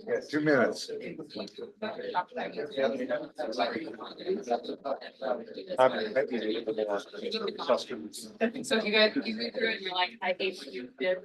Yeah, 2 minutes. So if you guys, you read through it and you're like, I hate what you did.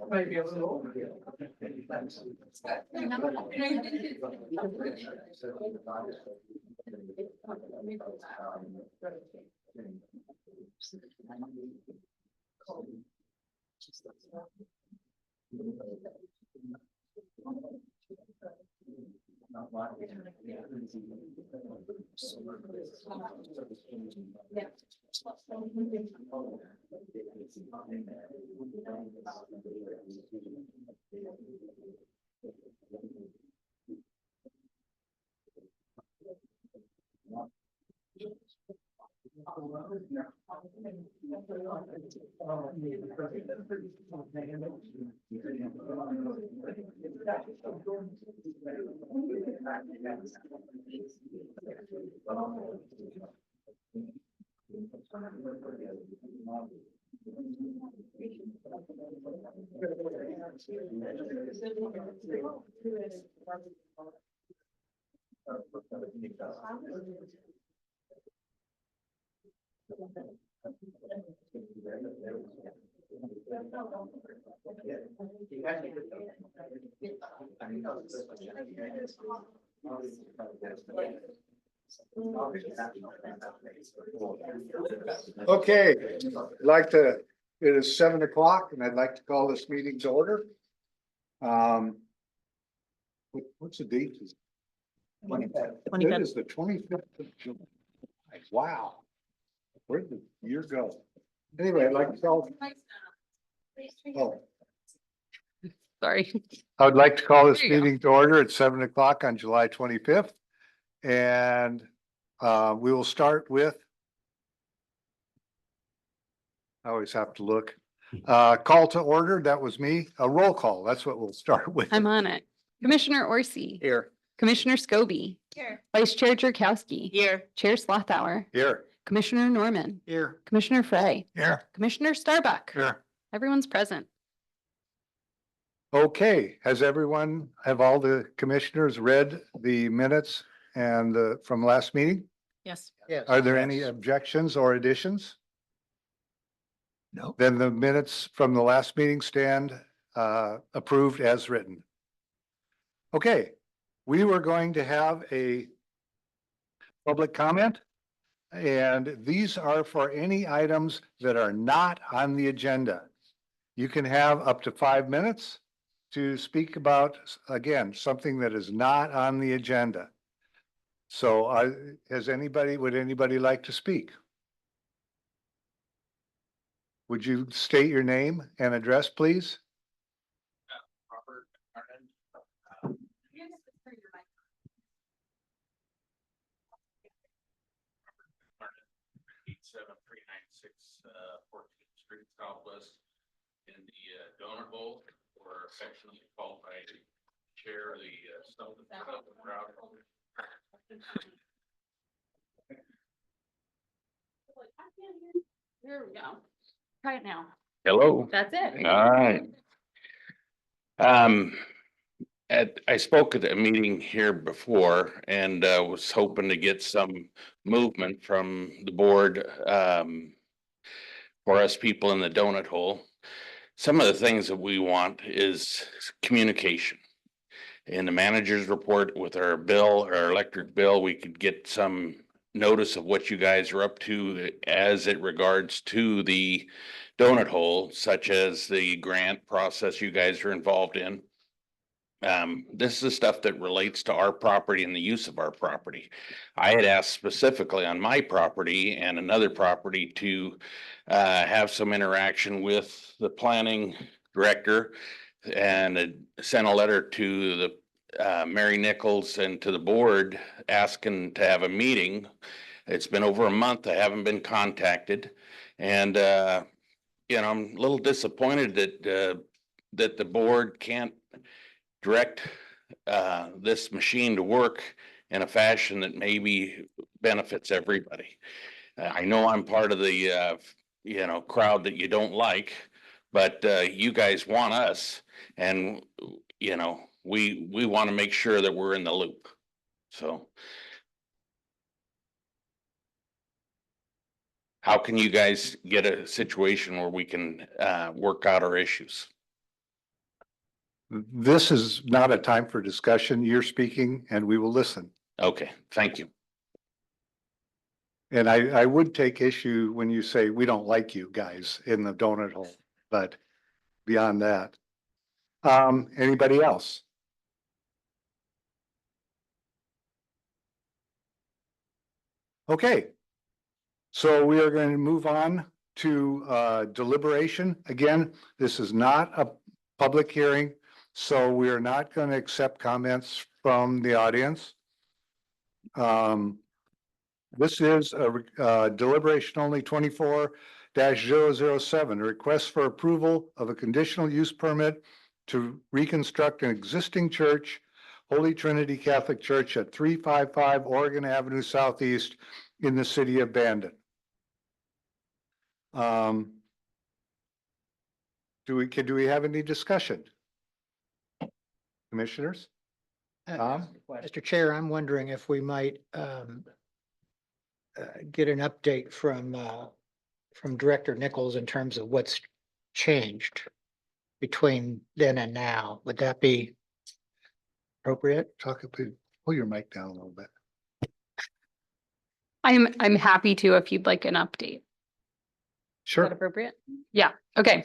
Maybe a little. Okay, it is 7 o'clock and I'd like to call this meeting to order. What's the date? It is the 25th of July. Wow. Where'd the year go? Anyway, I'd like to call. Oh, Sorry. I would like to call this There you go. meeting to order at 7 o'clock on July 25th. And we will start with. I always have to look. Call to order. That was me. A roll call. That's what we'll start with. I'm on it. Commissioner Orsi, Here. Commissioner Scobie, Here. Vice Chair Jerkowski, Here. Chair Slothauer, Here. Commissioner Norman, Here. Commissioner Frey, Here. Commissioner Starbuck. Here. Everyone's present. Okay, have all the commissioners read the minutes and from last meeting? Yes. Are there any objections or additions? No. Then the minutes from the last meeting stand approved as written. Okay, we were going to have a public comment. And these are for any items that are not on the agenda. You can have up to 5 minutes to speak about, again, something that is not on the agenda. So would anybody like to speak? Would you state your name and address, please? Robert Arnon. 87396 14th Street Southwest in the donut hole, or affectionately called by the chair of the Snowden crowd. There we go. Try it now. Hello. That's it. All right. I spoke at a meeting here before and was hoping to get some movement from the board for us people in the donut hole. Some of the things that we want is communication. In the manager's report with our bill, our electric bill, we could get some notice of what you guys are up to as it regards to the donut hole, such as the grant process you guys are involved in. This is the stuff that relates to our property and the use of our property. I had asked specifically on my property and another property to have some interaction with the planning director and sent a letter to Mary Nichols and to the board asking to have a meeting. It's been over a month. I haven't been contacted. And, I'm a little disappointed that the board can't direct, this machine to work in a fashion that maybe benefits everybody. I know I'm part of the, crowd that you don't like, but, you guys want us and, we want to make sure that we're in the loop. So. How can you guys get a situation where we can, work out our issues? This is not a time for discussion. You're speaking and we will listen. Okay, thank you. And I would take issue when you say we don't like you guys in the donut hole, but beyond that. Anybody else? Okay. So we are going to move on to deliberation. Again, this is not a public hearing, so we are not going to accept comments from the audience. This is a deliberation only 24-007, request for approval of a conditional use permit to reconstruct an existing church, Holy Trinity Catholic Church at 355 Oregon Avenue Southeast in the city of Bandon. Do we have any discussion? Commissioners? Tom? Mr. Chair, I'm wondering if we might get an update from Director Nichols in terms of what's changed between then and now. Would that be appropriate? Pull your mic down a little bit. I'm happy to if you'd like an update. Is that Sure. appropriate? Yeah, okay.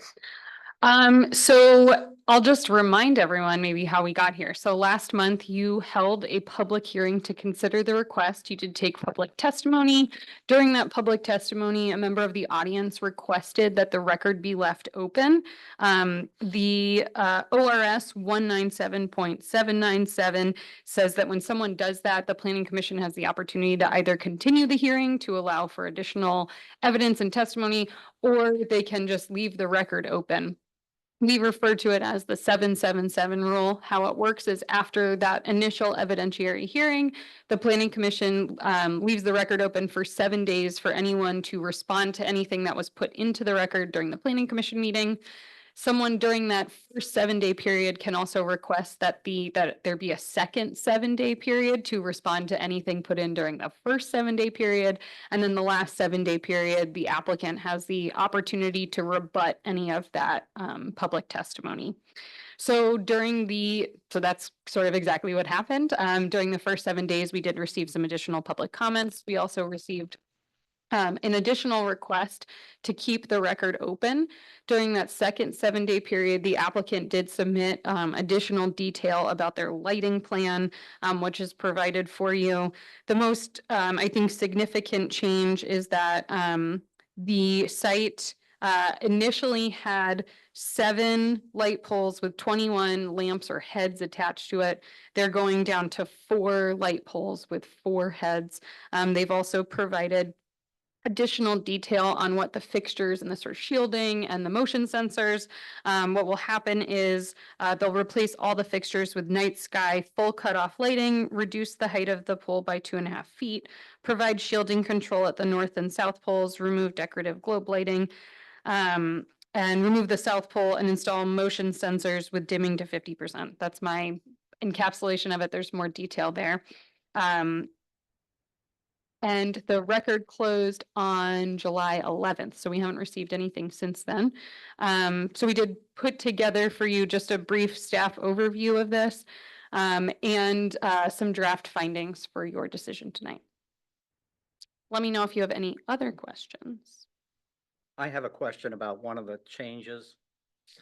So I'll just remind everyone maybe how we got here. So last month you held a public hearing to consider the request. You did take public testimony. During that public testimony, a member of the audience requested that the record be left open. The ORS 197.797 says that when someone does that, the Planning Commission has the opportunity to either continue the hearing to allow for additional evidence and testimony, or they can just leave the record open. We refer to it as the 777 rule. How it works is after that initial evidentiary hearing, the Planning Commission leaves the record open for 7 days for anyone to respond to anything that was put into the record during the Planning Commission meeting. Someone during that first 7-day period can also request that there be a second 7-day period to respond to anything put in during the first 7-day period. And then the last 7-day period, the applicant has the opportunity to rebut any of that public testimony. So that's sort of exactly what happened. During the first 7 days, we did receive some additional public comments. We also received an additional request to keep the record open. During that second 7-day period, the applicant did submit additional detail about their lighting plan, which is provided for you. The most, I think, significant change is that the site initially had 7 light poles with 21 lamps or heads attached to it. They're going down to 4 light poles with 4 heads. They've also provided additional detail on what the fixtures and the sort of shielding and the motion sensors. What will happen is they'll replace all the fixtures with night sky, full cutoff lighting, reduce the height of the pole by 2.5 feet, provide shielding control at the north and south poles, remove decorative globe lighting, and remove the south pole and install motion sensors with dimming to 50%. That's my encapsulation of it. There's more detail there. And the record closed on July 11th, so we haven't received anything since then. So we did put together for you just a brief staff overview of this and some draft findings for your decision tonight. Let me know if you have any other questions. I have a question about one of the changes,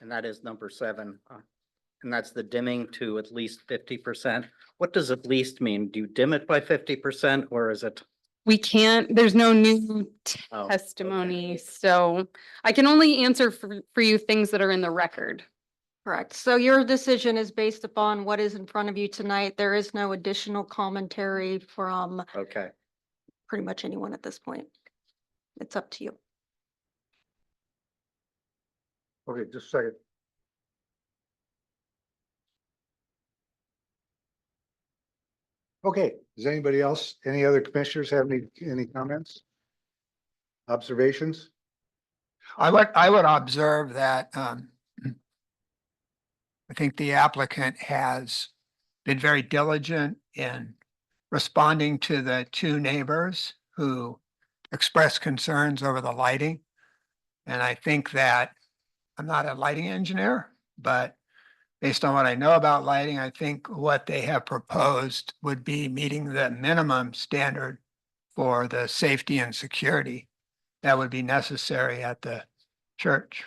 and that is number 7. And that's the dimming to at least 50%. What does at least mean? Do you dim it by 50% or is it? We can't, there's no new Oh, testimony, so I can only answer for you things that are in the record. Correct. So your decision is based upon what is in front of you tonight. There is no additional commentary from Okay. pretty much anyone at this point. It's up to you. Okay, just a second. Okay, does anybody else, any other commissioners have any comments? Observations? I would observe that, I think the applicant has been very diligent in responding to the two neighbors who expressed concerns over the lighting. And I think that, I'm not a lighting engineer, but based on what I know about lighting, I think what they have proposed would be meeting the minimum standard for the safety and security that would be necessary at the church.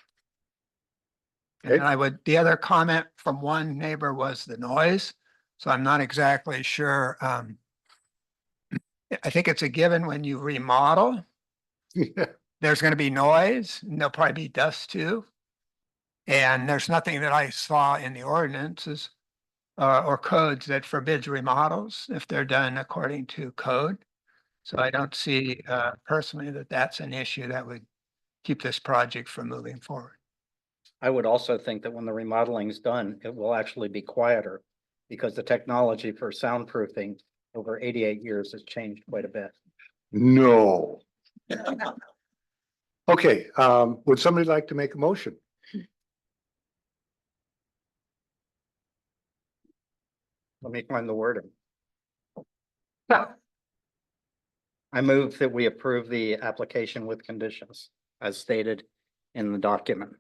And Okay. the other comment from one neighbor was the noise. So I'm not exactly sure. I think it's a given when you remodel, there's going to be noise and there'll probably be dust too. And there's nothing that I saw in the ordinances or codes that forbids remodels if they're done according to code. So I don't see personally that that's an issue that would keep this project from moving forward. I would also think that when the remodeling is done, it will actually be quieter because the technology for soundproofing over 88 years has changed quite a bit. No. Okay, would somebody like to make a motion? Let me find the wording. I move that we approve the application with conditions as stated in the document.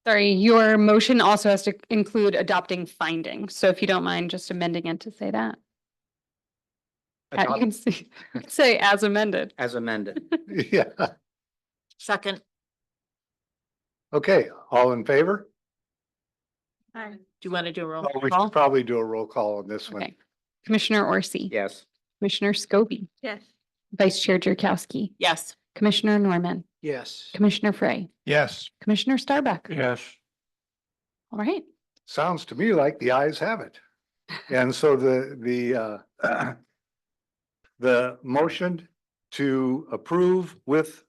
Sorry, your motion also has to include adopting findings. So if you don't mind just amending it to say that. You Adopt can say as amended. as amended. Yeah, Second. okay, all in favor? Do you want to do a roll Oh, we should probably do a roll call on this one. Okay. Commissioner Orsi. Yes. Commissioner Scobie. Yes. Vice Chair Jerkowski. Yes. Commissioner Norman. Yes. Commissioner Frey. Yes. Commissioner Starbuck. Yes. All right. Sounds to me like the ayes have it. And so the motion to approve with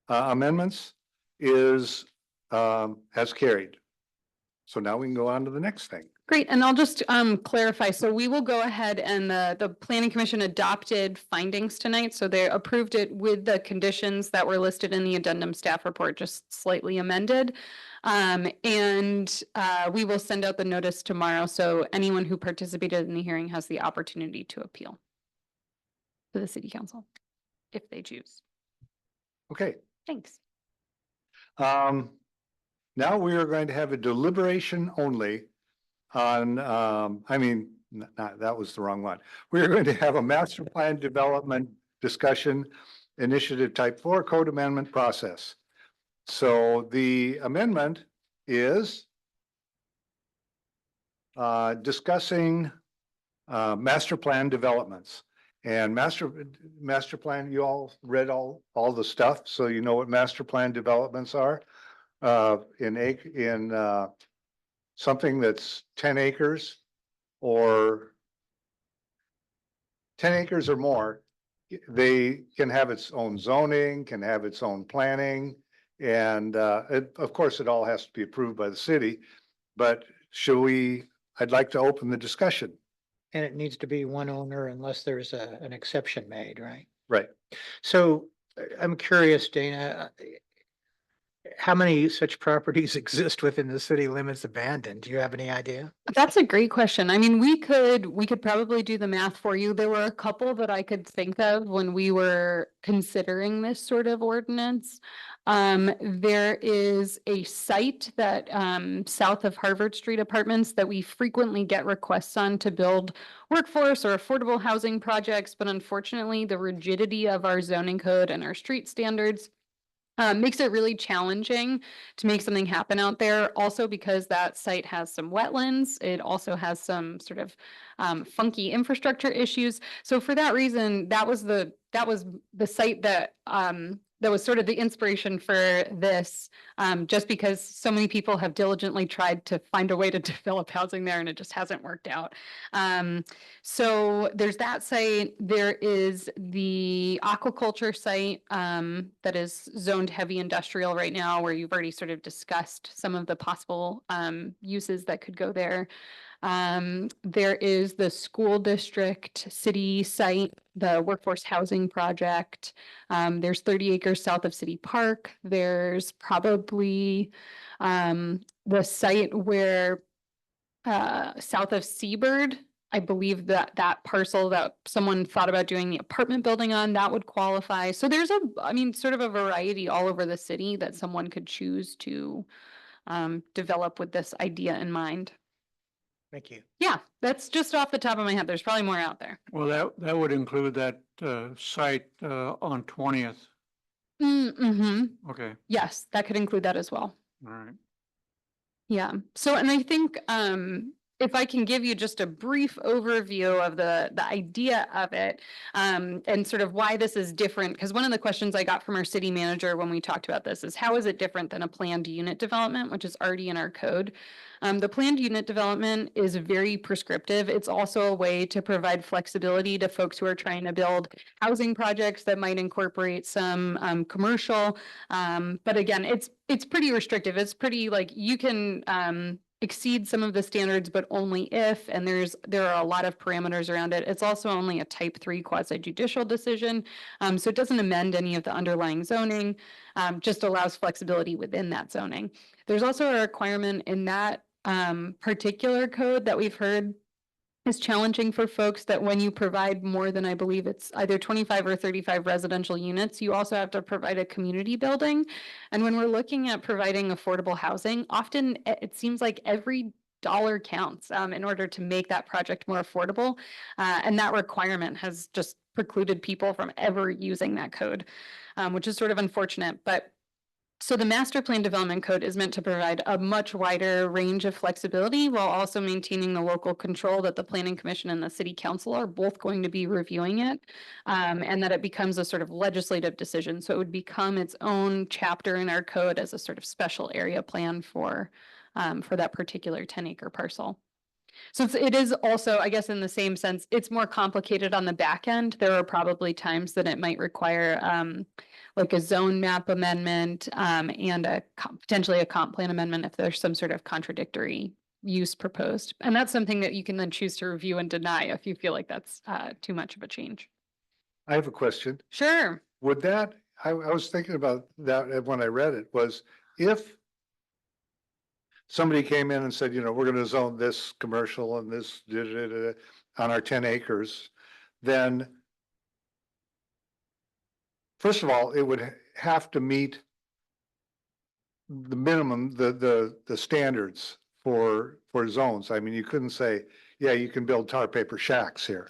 amendments is has carried. So now we can go on to the next thing. Great, and I'll just clarify, so we will go ahead and the planning commission adopted findings tonight, so they approved it with the conditions that were listed in the addendum staff report, just slightly amended. And we will send out the notice tomorrow, so anyone who participated in the hearing has the opportunity to appeal to the city council, if they choose. Okay, Thanks. now we are going to have a deliberation only on, that was the wrong one. We are going to have a master plan development discussion initiative type 4 code amendment process. So the amendment is discussing master plan developments. And master plan, you all read all the stuff, so you know what master plan developments are. In something that's 10 acres or 10 acres or more, they can have its own zoning, can have its own planning. And of course, it all has to be approved by the city, but I'd like to open the discussion. And it needs to be one owner unless there's an exception made, right? Right. So I'm curious, Dana, how many such properties exist within the city limits abandoned? Do you have any idea? That's a great question. I mean, we could probably do the math for you. There were a couple that I could think of when we were considering this sort of ordinance. There is a site that south of Harvard Street Apartments that we frequently get requests on to build workforce or affordable housing projects, but unfortunately, the rigidity of our zoning code and our street standards makes it really challenging to make something happen out there. Also because that site has some wetlands. It also has some sort of funky infrastructure issues. So for that reason, that was the site that that was sort of the inspiration for this, just because so many people have diligently tried to find a way to develop housing there and it just hasn't worked out. So there's that site. There is the aquaculture site that is zoned heavy industrial right now, where you've already sort of discussed some of the possible uses that could go there. There is the school district city site, the workforce housing project. There's 30 acres south of City Park. There's probably the site where south of Seabird, I believe that that parcel that someone thought about doing the apartment building on, that would qualify. So there's I mean, sort of a variety all over the city that someone could choose to develop with this idea in mind. Thank you. Yeah, that's just off the top of my head. There's probably more out there. Well, that would include that site on 20th. Mm-hmm. Okay, Yes, that could include that as well. all right. Yeah, so and I think if I can give you just a brief overview of the idea of it, and sort of why this is different, because one of the questions I got from our city manager when we talked about this is how is it different than a planned unit development, which is already in our code. The planned unit development is very prescriptive. It's also a way to provide flexibility to folks who are trying to build housing projects that might incorporate some commercial. But again, it's pretty restrictive. It's pretty like you can exceed some of the standards, but only if, and there are a lot of parameters around it. It's also only a type 3 quasi judicial decision. So it doesn't amend any of the underlying zoning, just allows flexibility within that zoning. There's also a requirement in that particular code that we've heard is challenging for folks, that when you provide more than, I believe it's either 25 or 35 residential units, you also have to provide a community building. And when we're looking at providing affordable housing, often it seems like every dollar counts in order to make that project more affordable. And that requirement has just precluded people from ever using that code, which is sort of unfortunate. But so the master plan development code is meant to provide a much wider range of flexibility while also maintaining the local control that the planning commission and the city council are both going to be reviewing it, and that it becomes a sort of legislative decision. So it would become its own chapter in our code as a sort of special area plan for that particular 10-acre parcel. So it is also, I guess, in the same sense, it's more complicated on the back end. There are probably times that it might require like a zone map amendment and potentially a comp plan amendment if there's some sort of contradictory use proposed. And that's something that you can then choose to review and deny if you feel like that's too much of a change. I have a question. Sure. Would that, I was thinking about that when I read it, was if somebody came in and said, you know, we're gonna zone this commercial and this on our 10 acres, then first of all, it would have to meet the minimum, the standards for zones. I mean, you couldn't say, yeah, you can build tar paper shacks here.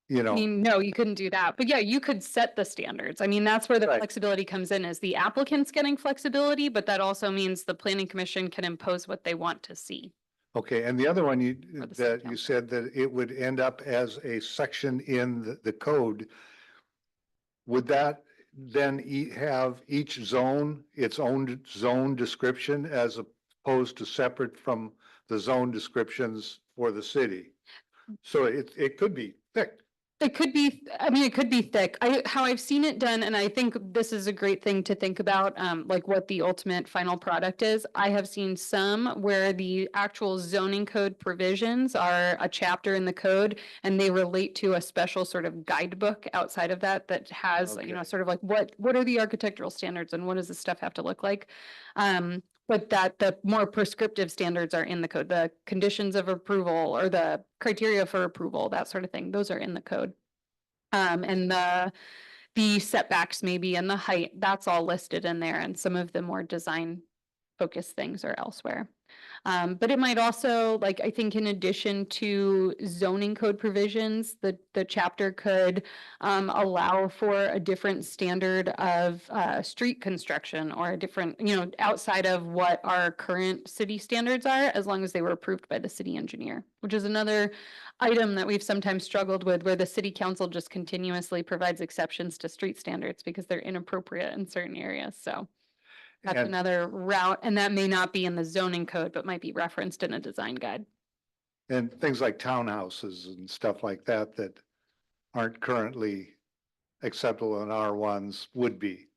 You I know, mean, no, you couldn't do that. But yeah, you could set the standards. I mean, that's where the Right. flexibility comes in, is the applicant's getting flexibility, but that also means the planning commission can impose what they want to see. okay, and the other one Or the city that you council. said that it would end up as a section in the code. Would that then have each zone its own zone description as opposed to separate from the zone descriptions for the city? So it could be thick. It could be, I mean, it could be thick. How I've seen it done, and I think this is a great thing to think about, like what the ultimate final product is. I have seen some where the actual zoning code provisions are a chapter in the code and they relate to a special sort of guidebook outside of that that has, you know, Okay. sort of like what are the architectural standards and what does this stuff have to look like? But that the more prescriptive standards are in the code, the conditions of approval or the criteria for approval, that sort of thing, those are in the code. And the setbacks maybe and the height, that's all listed in there, and some of the more design focus things are elsewhere. But it might also, like, I think in addition to zoning code provisions, the chapter could allow for a different standard of street construction or a different, outside of what our current city standards are, as long as they were approved by the city engineer, which is another item that we've sometimes struggled with, where the city council just continuously provides exceptions to street standards because they're inappropriate in certain areas. So that's And- another route, and that may not be in the zoning code, but might be referenced in a design guide. And things like townhouses and stuff like that that aren't currently acceptable in R1s would be,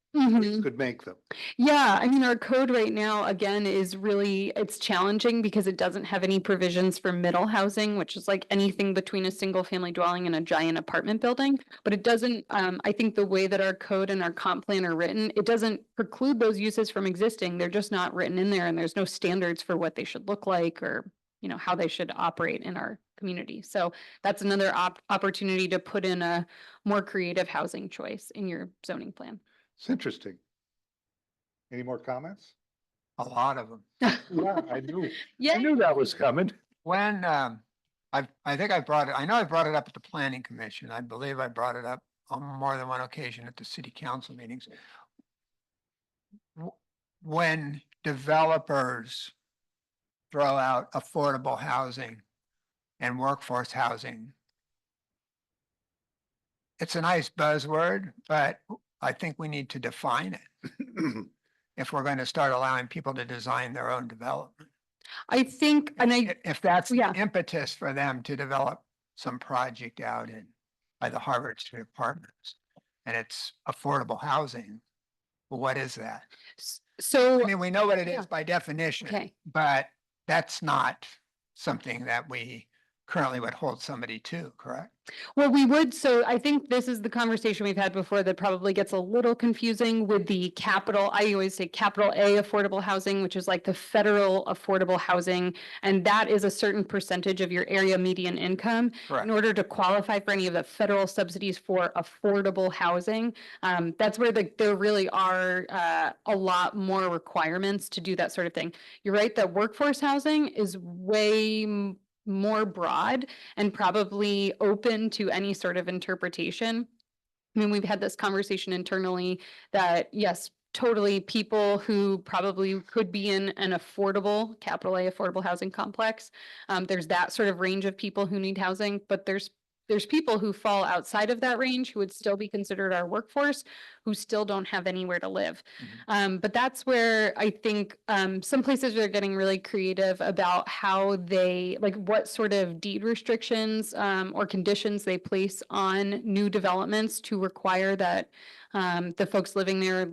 could make them. Yeah, I mean, our code right now, again, is really, it's challenging because it doesn't have any provisions for middle housing, which is like anything between a single family dwelling and a giant apartment building. But it doesn't, I think the way that our code and our comp plan are written, it doesn't preclude those uses from existing. They're just not written in there, and there's no standards for what they should look like or, how they should operate in our community. So that's another opportunity to put in a more creative housing choice in your zoning plan. It's interesting. Any more comments? A lot of them. Yeah, I knew, I Yeah, knew that was coming. When, I think I brought it, I know I brought it up at the planning commission. I believe I brought it up on more than one occasion at the city council meetings. When developers throw out affordable housing and workforce housing, it's a nice buzzword, but I think we need to define it if we're going to start allowing people to design their own development. I think, and If that's the yeah. impetus for them to develop some project out by the Harvard Street Apartments, and it's affordable housing, well, what is that? So, I mean, we know what it Yeah. is by definition, okay. but that's not something that we currently would hold somebody to, correct? Well, we would, so I think this is the conversation we've had before that probably gets a little confusing with the capital, I always say capital A affordable housing, which is like the federal affordable housing. And that is a certain percentage of your area median income. Correct. In order to qualify for any of the federal subsidies for affordable housing, that's where there really are a lot more requirements to do that sort of thing. You're right that workforce housing is way more broad and probably open to any sort of interpretation. I mean, we've had this conversation internally that, yes, totally, people who probably could be in an affordable, capital A affordable housing complex. There's that sort of range of people who need housing, but there's people who fall outside of that range who would still be considered our workforce, who still don't have anywhere to live. But that's where I think some places are getting really creative about how they, like what sort of deed restrictions or conditions they place on new developments to require that the folks living there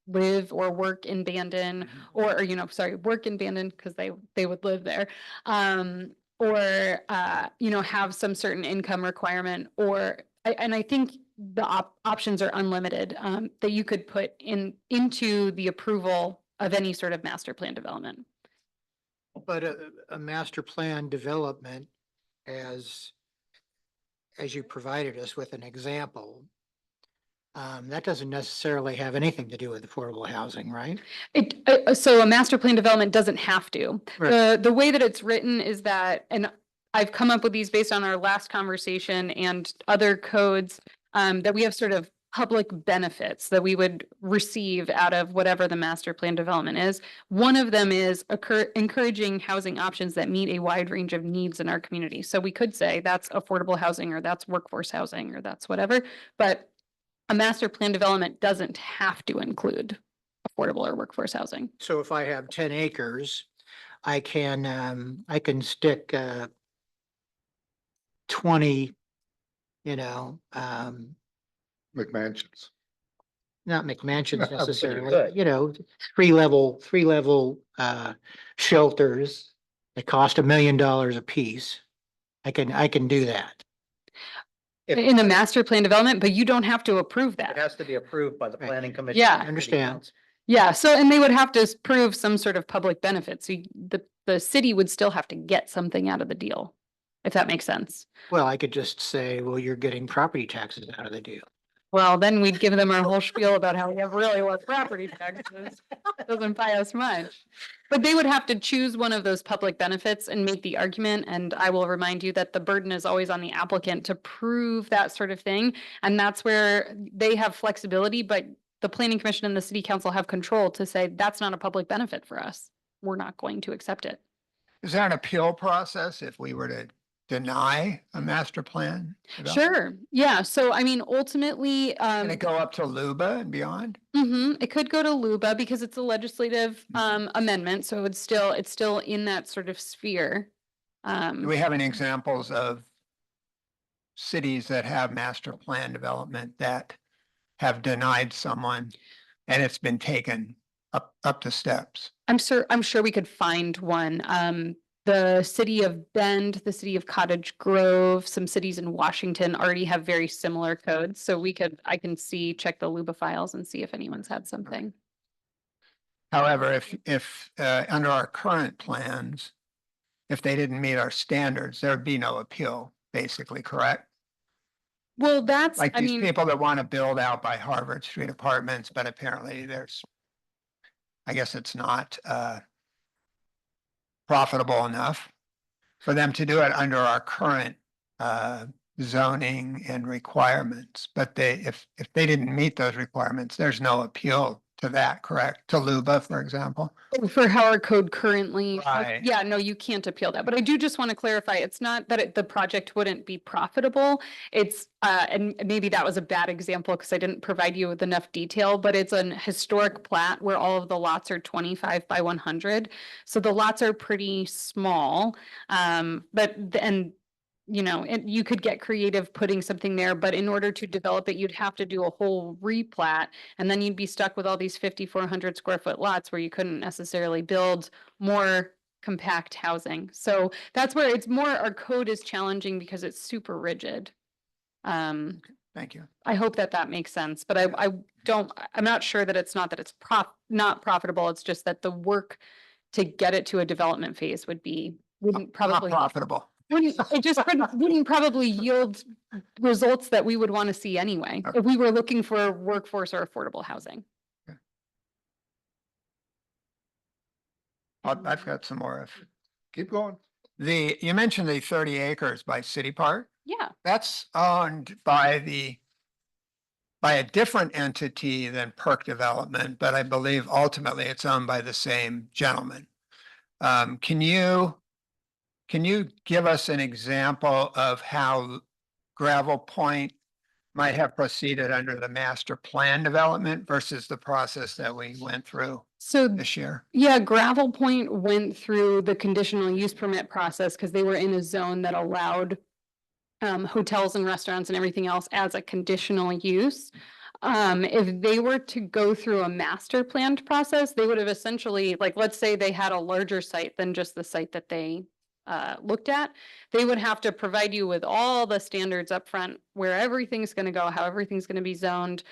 live or work in Bandon, or work in Bandon because they would live there. Or have some certain income requirement, and I think the options are unlimited, that you could put into the approval of any sort of master plan development. But a master plan development, as you provided us with an example, that doesn't necessarily have anything to do with affordable housing, right? So a master plan development doesn't have to. Right. The way that it's written is that, and I've come up with these based on our last conversation and other codes, that we have sort of public benefits that we would receive out of whatever the master plan development is. One of them is encouraging housing options that meet a wide range of needs in our community. So we could say that's affordable housing, or that's workforce housing, or that's whatever, but a master plan development doesn't have to include affordable or workforce housing. So if I have 10 acres, I can stick 20, McMansions. not McMansions But you necessarily, could. three level shelters that cost $1 million a piece. I can do that. In the master plan development, but you don't have to approve It that. has to be approved by the Right. planning commission. Yeah. and city Understand. council. Yeah, so, and they would have to prove some sort of public benefit. So the city would still have to get something out of the deal, if that makes sense. Well, I could just say, well, you're getting property taxes out of the deal. Well, then we'd give them our whole spiel about how we have really low property taxes. Doesn't buy us much. But they would have to choose one of those public benefits and make the argument. And I will remind you that the burden is always on the applicant to prove that sort of thing. And that's where they have flexibility, but the planning commission and the city council have control to say, that's not a public benefit for us. We're not going to accept it. Is there an appeal process if we were to deny a master plan? development? Sure. Yeah. So I mean, ultimately, Can it go up to Luba and beyond? it could go to Luba because it's a legislative amendment, so it's still in that sort of sphere. Do we have any examples of cities that have master plan development that have denied someone and it's been taken up the steps? I'm sure we could find one. The city of Bend, the city of Cottage Grove, some cities in Washington already have very similar codes, so I can check the Luba files and see if anyone's had something. However, if under our current plans, if they didn't meet our standards, there would be no appeal, basically, correct? Well, that's, Like I these mean, people that want to build out by Harvard Street Apartments, but apparently I guess it's not profitable enough for them to do it under our current zoning and requirements. But if they didn't meet those requirements, there's no appeal to that, correct? To Luba, for example? for how our code currently, Right. yeah, no, you can't appeal that. But I do just want to clarify, it's not that the project wouldn't be profitable. It's, and maybe that was a bad example because I didn't provide you with enough detail, but it's an historic plat where all of the lots are 25 by 100. So the lots are pretty small. And you could get creative putting something there, but in order to develop it, you'd have to do a whole replat. And then you'd be stuck with all these 5,400 square foot lots where you couldn't necessarily build more compact housing. So that's where our code is challenging because it's super rigid. Thank you. I hope that makes sense, but I'm not sure that it's not that it's not profitable. It's just that the work to get it to a development phase wouldn't Not probably. profitable. Wouldn't probably yield results that we would want to see anyway, Okay. if we were looking for workforce or affordable housing. I've got some more. Keep going. You mentioned the 30 acres by City Park. Yeah, That's owned by a different entity than Perk Development, but I believe ultimately it's owned by the same gentleman. Can you give us an example of how Gravel Point might have proceeded under the master plan development versus the process that we went through so this year? yeah, Gravel Point went through the conditional use permit process because they were in a zone that allowed hotels and restaurants and everything else as a conditional use. If they were to go through a master planned process, they would have essentially, like, let's say they had a larger site than just the site that they looked at, they would have to provide you with all the standards up front, where everything's going to go, how everything's going to be zoned,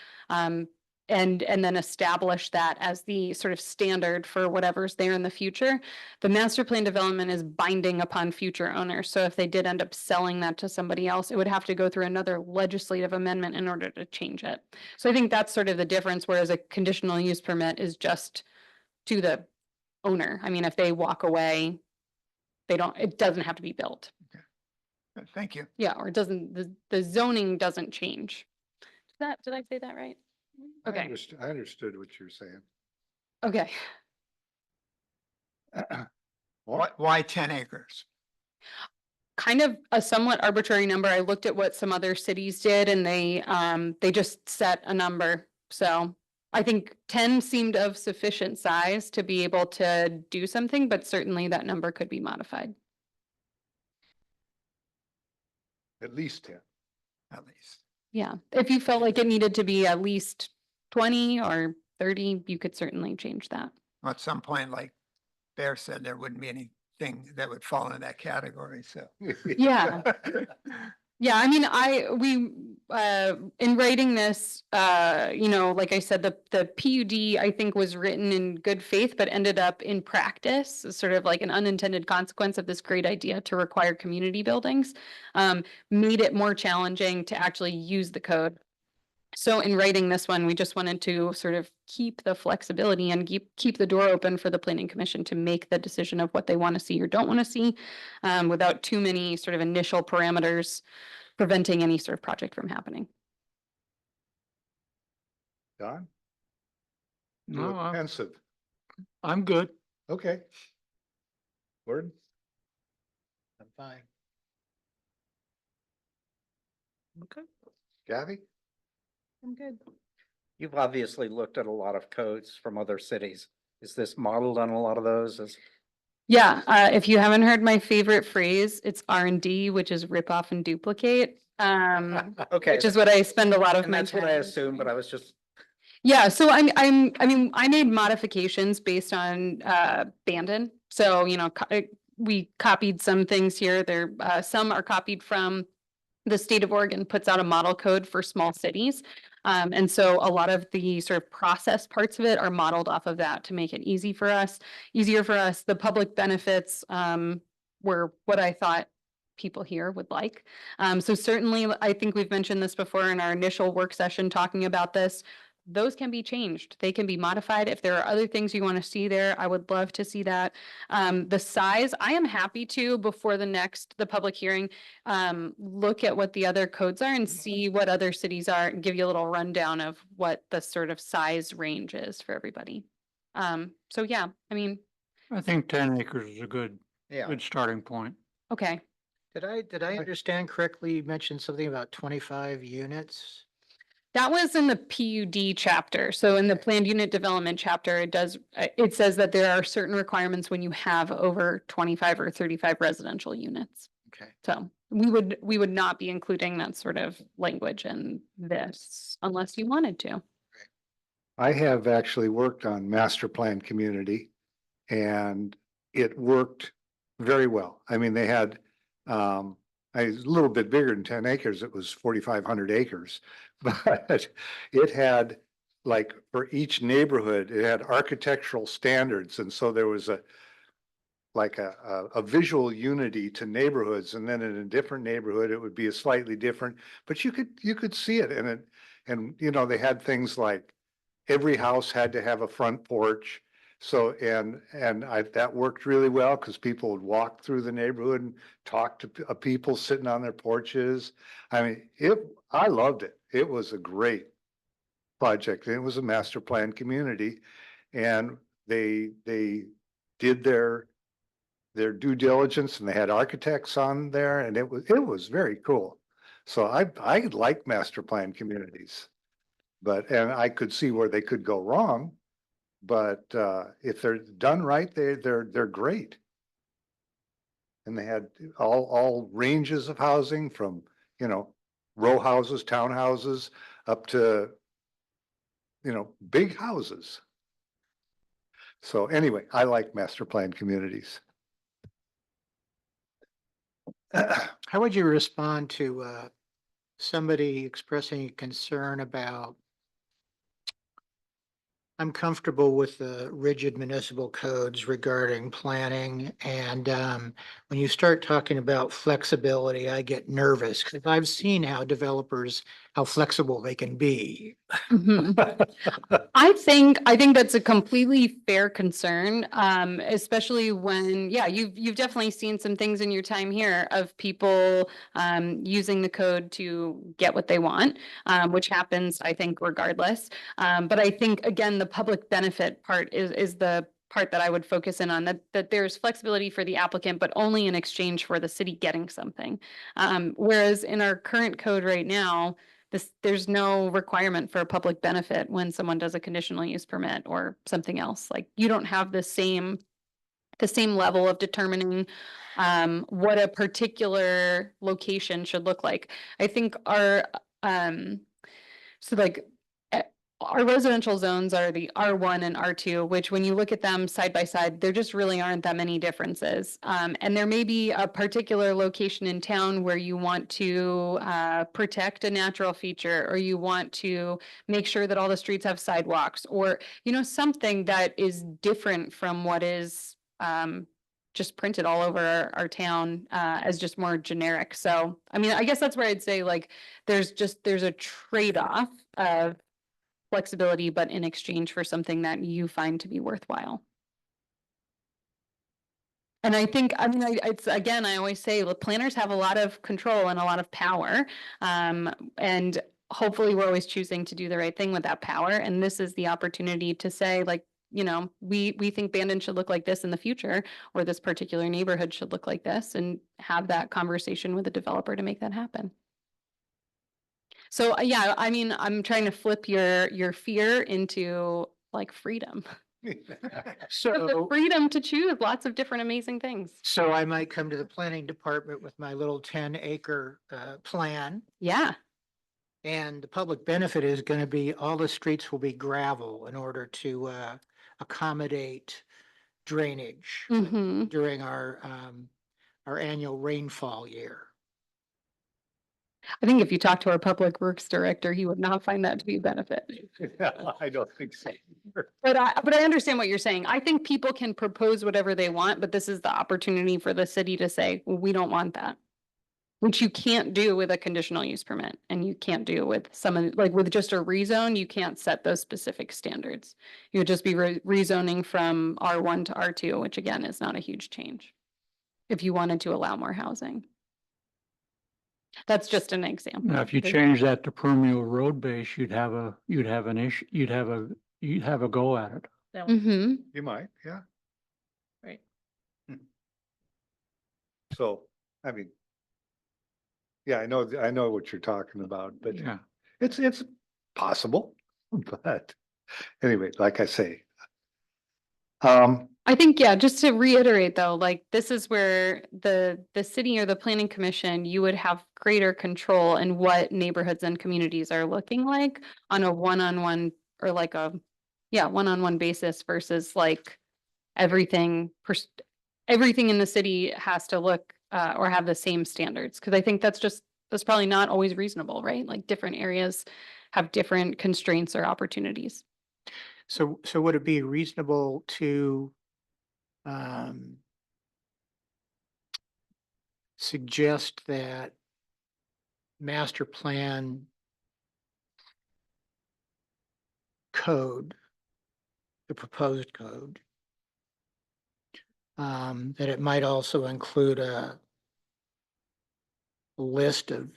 and then establish that as the sort of standard for whatever's there in the future. The master plan development is binding upon future owners. So if they did end up selling that to somebody else, it would have to go through another legislative amendment in order to change it. So I think that's sort of the difference, whereas a conditional use permit is just to the owner. I mean, if they walk away, it doesn't have to be built. Thank you. Yeah, or it doesn't, the zoning doesn't change. Did I say that right? Okay, I understood what you're saying. okay. Why 10 acres? Kind of a somewhat arbitrary number. I looked at what some other cities did and they just set a number. So I think 10 seemed of sufficient size to be able to do something, but certainly that number could be modified. At least 10. At least. Yeah, if you felt like it needed to be at least 20 or 30, you could certainly change that. At some point, like Bear said, there wouldn't be anything that would fall into that category, so. Yeah. Yeah, I mean, in writing this, like I said, the PUD, I think, was written in good faith, but ended up in practice, as sort of like an unintended consequence of this great idea to require community buildings, made it more challenging to actually use the code. So in writing this one, we just wanted to sort of keep the flexibility and keep the door open for the planning commission to make the decision of what they want to see or don't want to see, without too many sort of initial parameters preventing any sort of project from happening. Don? You No, look pensive. I'm good. Okay. Word? I'm fine. Okay. Gabby? I'm good. You've obviously looked at a lot of codes from other cities. Is this modeled on a lot of those? Yeah, if you haven't heard my favorite phrase, it's R&D, which is rip off and duplicate. Okay. Which is what I spend a lot of And my that's what I time assumed, but I was just, Yeah, so I mean, I made modifications based on Bandon. So, you know, we copied some things here. There, some are copied from the state of Oregon puts out a model code for small cities. And so a lot of the sort of process parts of it are modeled off of that to make it easier for us. The public benefits were what I thought people here would like. So certainly, I think we've mentioned this before in our initial work session talking about this. Those can be changed. They can be modified. If there are other things you want to see there, I would love to see that. The size, I am happy to, before the public hearing, look at what the other codes are and see what other cities are, and give you a little rundown of what the sort of size range is for everybody. So yeah, I mean, I think 10 acres is a good yeah. starting point. okay. Did I understand correctly? You mentioned something about 25 units? That was in the PUD chapter. So in the planned unit development chapter, it says that there are certain requirements when you have over 25 or 35 residential units. Okay. So we would not be including that sort of language in this unless you wanted to. I have actually worked on master plan community and it worked very well. I mean, they had, a little bit bigger than 10 acres. It was 4,500 acres, but it had like for each neighborhood, it had architectural standards. And so there was a visual unity to neighborhoods. And then in a different neighborhood, it would be a slightly different, but you could see it in it. And, you know, they had things like every house had to have a front porch. So, that worked really well because people would walk through the neighborhood and talk to people sitting on their porches. I mean, I loved it. It was a great project. It was a master plan community and they did their due diligence and they had architects on there and it was very cool. So I like master plan communities. And I could see where they could go wrong, but if they're done right, they're great. And they had all ranges of housing from, you know, row houses, townhouses, up to, you know, big houses. So anyway, I like master plan communities. How would you respond to somebody expressing a concern about, I'm comfortable with the rigid municipal codes regarding planning, and when you start talking about flexibility, I get nervous because I've seen how flexible they can be. Mhm. I think that's a completely fair concern, especially when, yeah, you've definitely seen some things in your time here of people using the code to get what they want, which happens, I think, regardless. But I think, again, the public benefit part is the part that I would focus in on, that there's flexibility for the applicant, but only in exchange for the city getting something. Whereas in our current code right now, there's no requirement for a public benefit when someone does a conditional use permit or something else. Like you don't have the same level of determining what a particular location should look like. I think our our residential zones are the R1 and R2, which when you look at them side by side, there just really aren't that many differences. And there may be a particular location in town where you want to protect a natural feature, or you want to make sure that all the streets have sidewalks, or, you know, something that is different from what is just printed all over our town as just more generic. So, I mean, I guess that's where I'd say like, there's a trade-off of flexibility, but in exchange for something that you find to be worthwhile. And I think, I mean, it's, again, I always say, the planners have a lot of control and a lot of power. And hopefully we're always choosing to do the right thing with that power. And this is the opportunity to say, like, you know, we think Bandon should look like this in the future, or this particular neighborhood should look like this, and have that conversation with the developer to make that happen. So, yeah, I mean, I'm trying to flip your fear into like freedom. The So, freedom to choose lots of different amazing things. so I might come to the planning department with my little 10-acre plan. Yeah. And the public benefit is going to be all the streets will be gravel in order to accommodate drainage Mm-hmm. during our annual rainfall year. I think if you talk to our public works director, he would not find that to be a benefit. I don't think so. But I understand what you're saying. I think people can propose whatever they want, but this is the opportunity for the city to say, well, we don't want that. Which you can't do with a conditional use permit, and you can't do with like with just a rezone, you can't set those specific standards. You would just be rezoning from R1 to R2, which again is not a huge change. If you wanted to allow more housing. That's just an example. Now, if you change that to permeable road base, you'd have an issue, you'd have a go at it. Mm-hmm. You might, yeah. Right. So, I mean, yeah, I know what you're talking about, but Yeah. it's possible, but anyway, like I say. I think, yeah, just to reiterate though, like this is where the city or the planning commission, you would have greater control in what neighborhoods and communities are looking like on a one-on-one or like a, yeah, one-on-one basis versus like everything in the city has to look or have the same standards. Cause I think that's probably not always reasonable, right? Like different areas have different constraints or opportunities. So would it be reasonable to suggest that master plan code, the proposed code, that it might also include a list of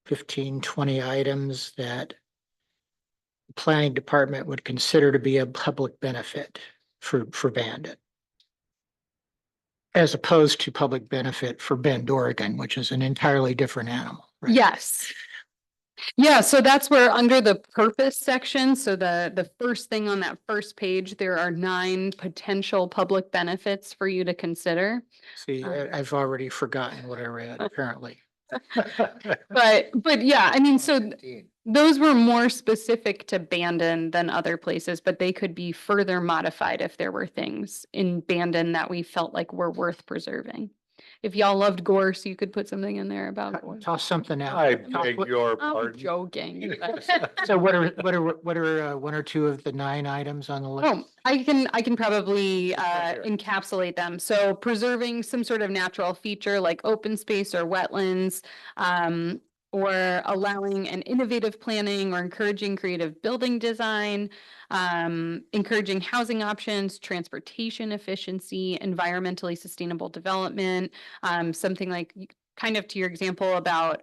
15, 20 items that the planning department would consider to be a public benefit for Bandon, as opposed to public benefit for Bend, Oregon, which is an entirely different animal. Right? Yes. Yeah, so that's where under the purpose section, so the first thing on that first page, there are 9 potential public benefits for you to consider. See, I've already forgotten what I read, apparently. But yeah, I mean, so those were more specific to Bandon than other places, but they could be further modified if there were things in Bandon that we felt like were worth preserving. If y'all loved gorse, you could put something in there about gorse. Toss something out. I beg your I'm pardon. joking. So what are one or two of the 9 items on the list? Oh, I can probably Sure. encapsulate them. So preserving some sort of natural feature like open space or wetlands, or allowing an innovative planning or encouraging creative building design, encouraging housing options, transportation efficiency, environmentally sustainable development, something like kind of to your example about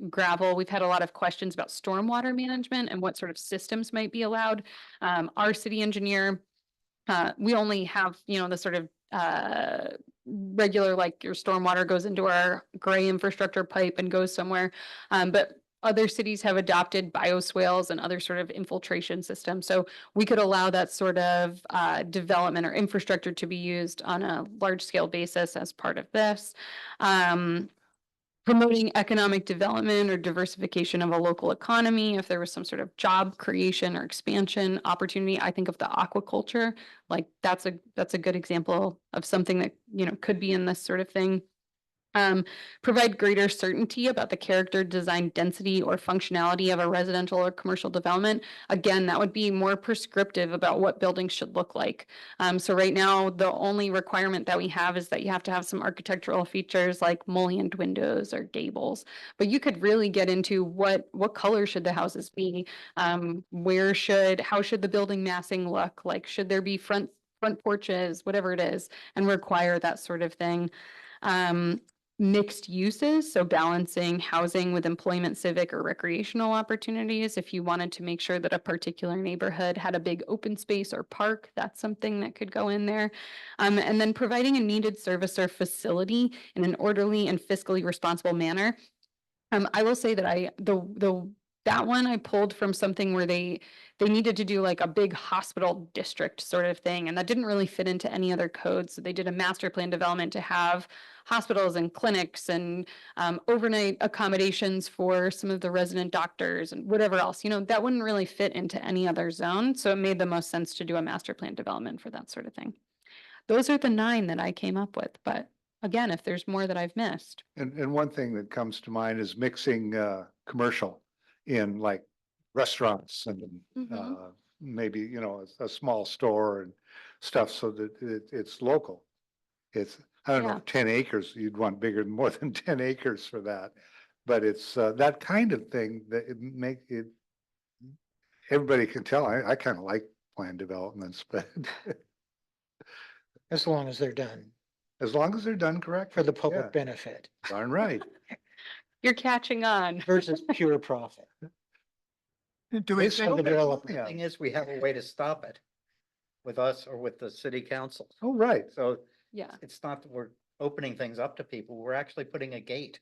gravel. We've had a lot of questions about stormwater management and what sort of systems might be allowed. Our city engineer, we only have, the sort of regular, like your stormwater goes into our gray infrastructure pipe and goes somewhere. But other cities have adopted bioswales and other sort of infiltration systems. So we could allow that sort of development or infrastructure to be used on a large scale basis as part of this. Promoting economic development or diversification of a local economy. If there was some sort of job creation or expansion opportunity, I think of the aquaculture, like that's a good example of something that, could be in this sort of thing. Provide greater certainty about the character, design, density, or functionality of a residential or commercial development. Again, that would be more prescriptive about what buildings should look like. So right now, the only requirement that we have is that you have to have some architectural features like mullioned windows or gables. But you could really get into what color should the houses be? How should the building massing look? Like, should there be front porches, whatever it is, and require that sort of thing. Mixed uses, so balancing housing with employment, civic, or recreational opportunities. If you wanted to make sure that a particular neighborhood had a big open space or park, that's something that could go in there. And then providing a needed service or facility in an orderly and fiscally responsible manner. I will say that that one I pulled from something where they needed to do like a big hospital district sort of thing, and that didn't really fit into any other code. So they did a master plan development to have hospitals and clinics and overnight accommodations for some of the resident doctors and whatever else. That wouldn't really fit into any other zone. So it made the most sense to do a master plan development for that sort of thing. Those are the 9 that I came up with, but again, if there's more that I've missed. And one thing that comes to mind is mixing commercial in like restaurants and maybe, a small store and stuff so that it's local. It's, I don't know, Yeah. 10 acres, you'd want bigger than more than 10 acres for that. But it's that kind of thing that everybody can tell. I kind of like planned developments, but As long as they're done as long as they're done correctly. for the public Yeah, benefit darn right. You're catching on. versus pure profit. Do we Based on think the that- development. The Yeah. thing is, we have a way to stop it with us or with the city council. Oh, right. So Yeah. it's not that we're opening things up to people. We're actually putting a gate.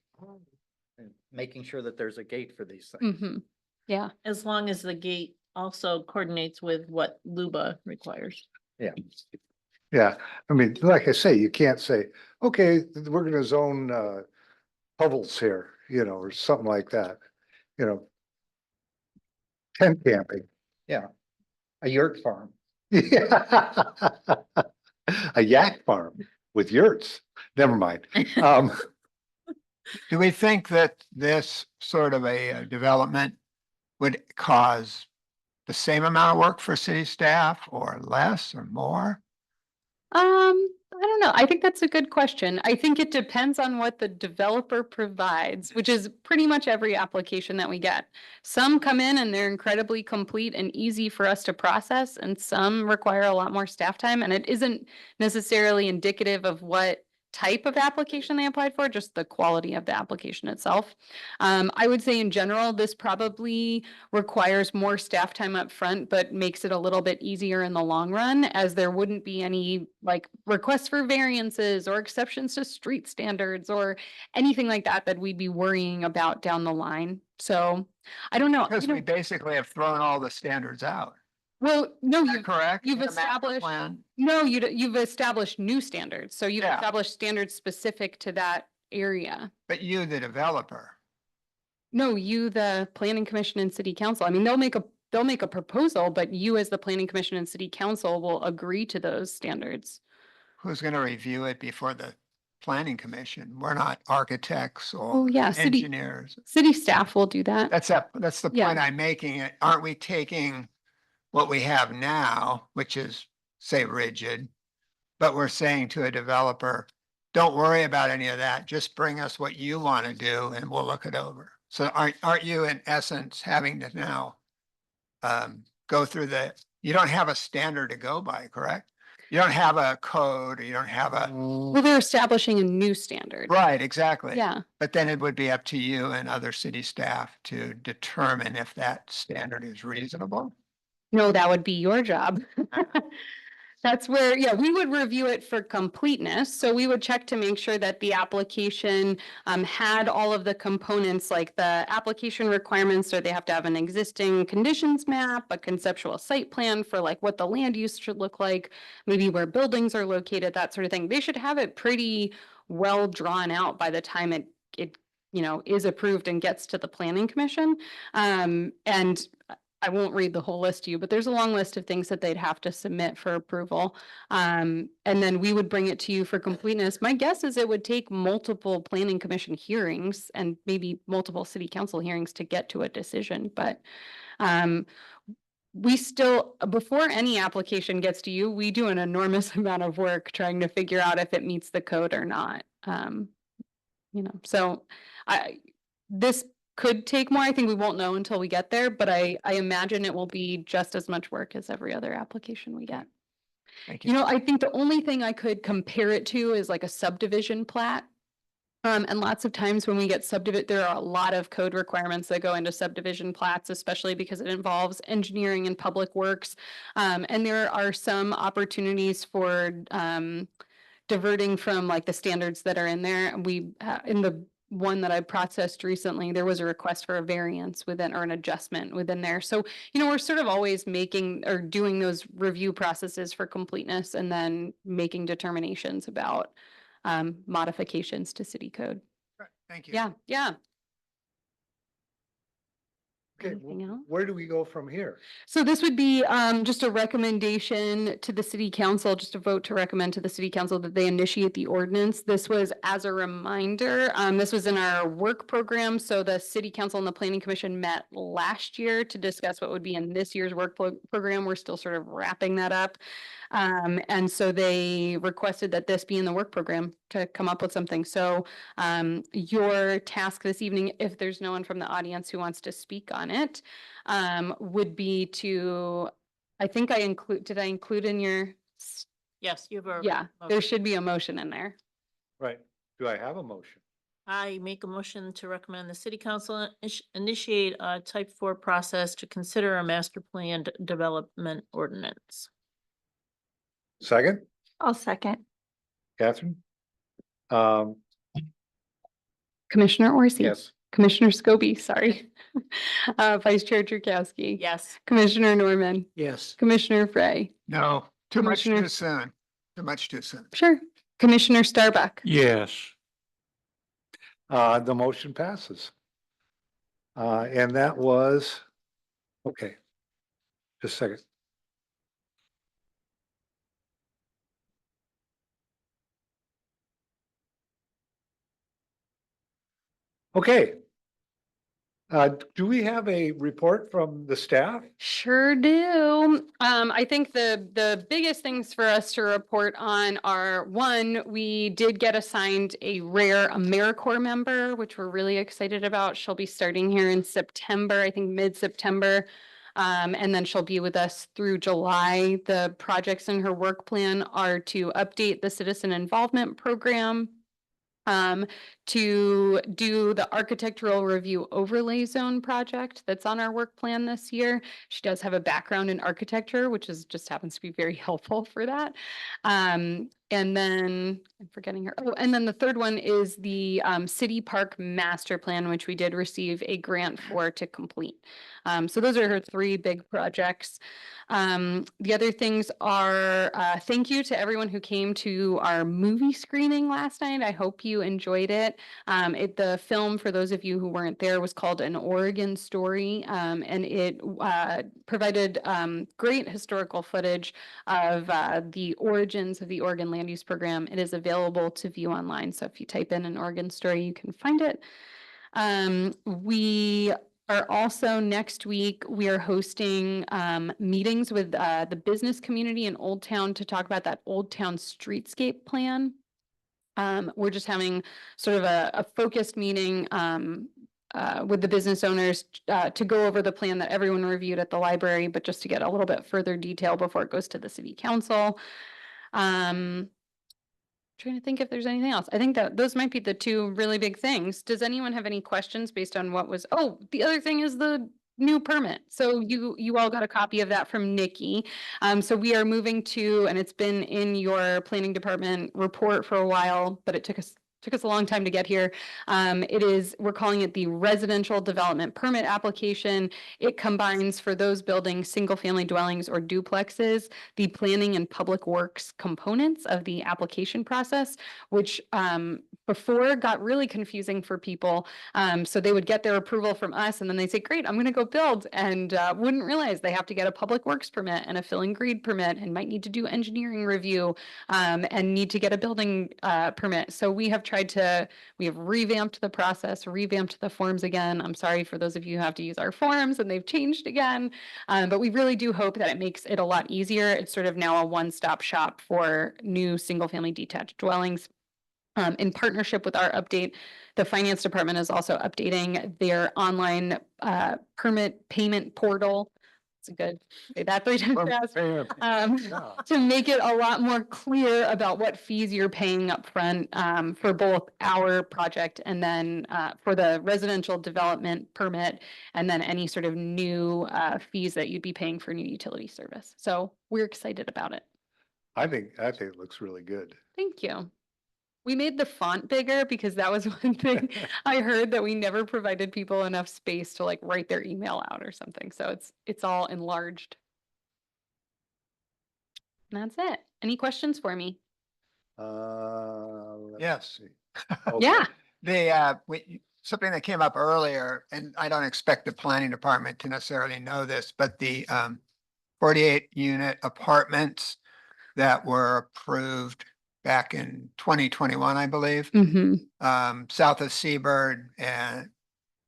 And making sure that there's a gate for these things. Yeah. As long as the gate also coordinates with what Luba requires. Yeah. Yeah, I mean, like I say, you can't say, okay, we're gonna zone hovels here, or something like that. Tent camping. A yurt farm. Yeah. A yak farm with yurts. Never mind. Do we think that this sort of a development would cause the same amount of work for city staff or less or more? I don't know. I think that's a good question. I think it depends on what the developer provides, which is pretty much every application that we get. Some come in and they're incredibly complete and easy for us to process, and some require a lot more staff time, and it isn't necessarily indicative of what type of application they applied for, just the quality of the application itself. I would say in general, this probably requires more staff time up front, but makes it a little bit easier in the long run, as there wouldn't be any like requests for variances or exceptions to street standards or anything like that that we'd be worrying about down the line. So I don't know. Because we basically have thrown all the standards out. Well, no, Is that correct? you've In the master established- plan? no, you've established new standards. So you've Yeah. established standards specific to that area. But you, the developer, No, you, the planning commission and city council. I mean, they'll make a proposal, but you as the planning commission and city council will agree to those standards. who's going to review it before the planning commission? We're not architects Oh, or yeah, city engineers. staff will do that. That's the Yeah. point I'm making. Aren't we taking what we have now, which is, say, rigid, but we're saying to a developer, don't worry about any of that. Just bring us what you want to do and we'll look it over. So aren't you in essence having to now go through you don't have a standard to go by, correct? You don't have a code, or you don't have a, Well, they're establishing a new standard. right, exactly. Yeah. But then it would be up to you and other city staff to determine if that standard is reasonable. No, that would be your job. That's where, yeah, we would review it for completeness. So we would check to make sure that the application had all of the components, like the application requirements, or they have to have an existing conditions map, a conceptual site plan for like what the land use should look like, maybe where buildings are located, that sort of thing. They should have it pretty well drawn out by the time it is approved and gets to the planning commission. And I won't read the whole list to you, but there's a long list of things that they'd have to submit for approval. And then we would bring it to you for completeness. My guess is it would take multiple planning commission hearings and maybe multiple city council hearings to get to a decision, but we still, before any application gets to you, we do an enormous amount of work trying to figure out if it meets the code or not. So this could take more. I think we won't know until we get there, but I imagine it will be just as much work as every other application we get. Thank you. I think the only thing I could compare it to is like a subdivision plat. And lots of times when we get there are a lot of code requirements that go into subdivision plats, especially because it involves engineering and public works. And there are some opportunities for diverting from like the standards that are in there. And we, in the one that I processed recently, there was a request for a variance within or an adjustment within there. So, we're sort of always making or doing those review processes for completeness and then making determinations about modifications to city code. Thank you. Yeah. Okay, Anything else? where do we go from here? So this would be just a recommendation to the city council, just a vote to recommend to the city council that they initiate the ordinance. This was as a reminder, this was in our work program. So the city council and the planning commission met last year to discuss what would be in this year's work program. We're still sort of wrapping that up. And so they requested that this be in the work program to come up with something. So your task this evening, if there's no one from the audience who wants to speak on it, would be to, I think did I include in your, Yes, you have a. yeah, there should be a motion in there. Right. Do I have a motion? I make a motion to recommend the city council initiate a type 4 process to consider a master plan development ordinance. Second, I'll second. Catherine? Commissioner Orsi. Yes. Commissioner Scobie, sorry. Vice Chair Chakowski. Yes. Commissioner Norman. Yes. Commissioner Frey. No, too much Commissioner- too soon. Too much too soon. Sure. Commissioner Starbuck. Yes. The motion passes. And that was, okay. Just a second. Okay. Do we have a report from the staff? Sure do. I think the biggest things for us to report on are, one, we did get assigned a rare AmeriCorps member, which we're really excited about. She'll be starting here in September, I think mid-September. And then she'll be with us through July. The projects in her work plan are to update the citizen involvement program, to do the architectural review overlay zone project that's on our work plan this year. She does have a background in architecture, which just happens to be very helpful for that. And then I'm forgetting her. Oh, and then the third one is the city park master plan, which we did receive a grant for to complete. So those are her three big projects. The other things are thank you to everyone who came to our movie screening last night. I hope you enjoyed it. The film, for those of you who weren't there, was called An Oregon Story, and it provided great historical footage of the origins of the Oregon Land Use Program. It is available to view online, so if you type in An Oregon Story, you can find it. We are also next week, we are hosting meetings with the business community in Old Town to talk about that Old Town streetscape plan. We're just having sort of a focused meeting with the business owners to go over the plan that everyone reviewed at the library, but just to get a little bit further detail before it goes to the city council. Trying to think if there's anything else. I think that those might be the two really big things. Does anyone have any questions based on what was, oh, the other thing is the new permit. So you all got a copy of that from Nikki. So we are moving to, and it's been in your planning department report for a while, but it took us took us a long time to get here. We're calling it the residential development permit application. It combines for those building single-family dwellings or duplexes, the planning and public works components of the application process, which before got really confusing for people. So they would get their approval from us and then they say, great, I'm going to go build, and wouldn't realize they have to get a public works permit and a fill and grade permit and might need to do engineering review and need to get a building permit. So we have revamped the process, revamped the forms again. I'm sorry for those of you who have to use our forms and they've changed again. But we really do hope that it makes it a lot easier. It's sort of now a one-stop shop for new single-family detached dwellings. In partnership with our update, the finance department is also updating their online permit payment portal. It's a good, say that 3 times fast. To make it a lot more clear about what fees you're paying upfront for both our project and then for the residential development permit, and then any sort of new fees that you'd be paying for new utility service. So we're excited about it. I think it looks really good. Thank you. We made the font bigger because that was one thing I heard, that we never provided people enough space to like write their email out or something. So it's all enlarged. And that's it. Any questions for me? Let's Yes. see. Okay. Yeah. Something that came up earlier, and I don't expect the planning department to necessarily know this, but the 48 unit apartments that were approved back in 2021, I believe, south of Seabird, and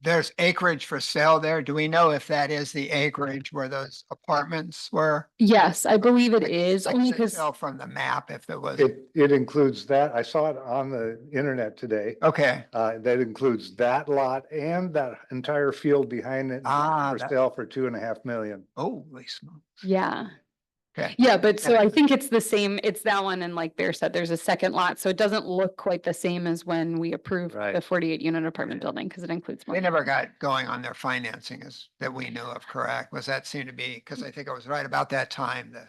there's acreage for sale there. Do we know if that is the acreage where those apartments were? Yes, I believe it is, I only couldn't because tell from the map if it was. It includes that. I saw it on the internet today. Okay, That includes that lot and that entire field behind it for sale for 2.5 million. holy smoke. yeah. Okay. Yeah, but so I think it's the same, it's that one, and like Bear said, there's a second lot, so it doesn't look quite the same as when we approved Right. the 48 unit apartment building, because it includes more. They never got going on their financing that we knew of, correct? Was that seemed to be, because I think it was right about that time the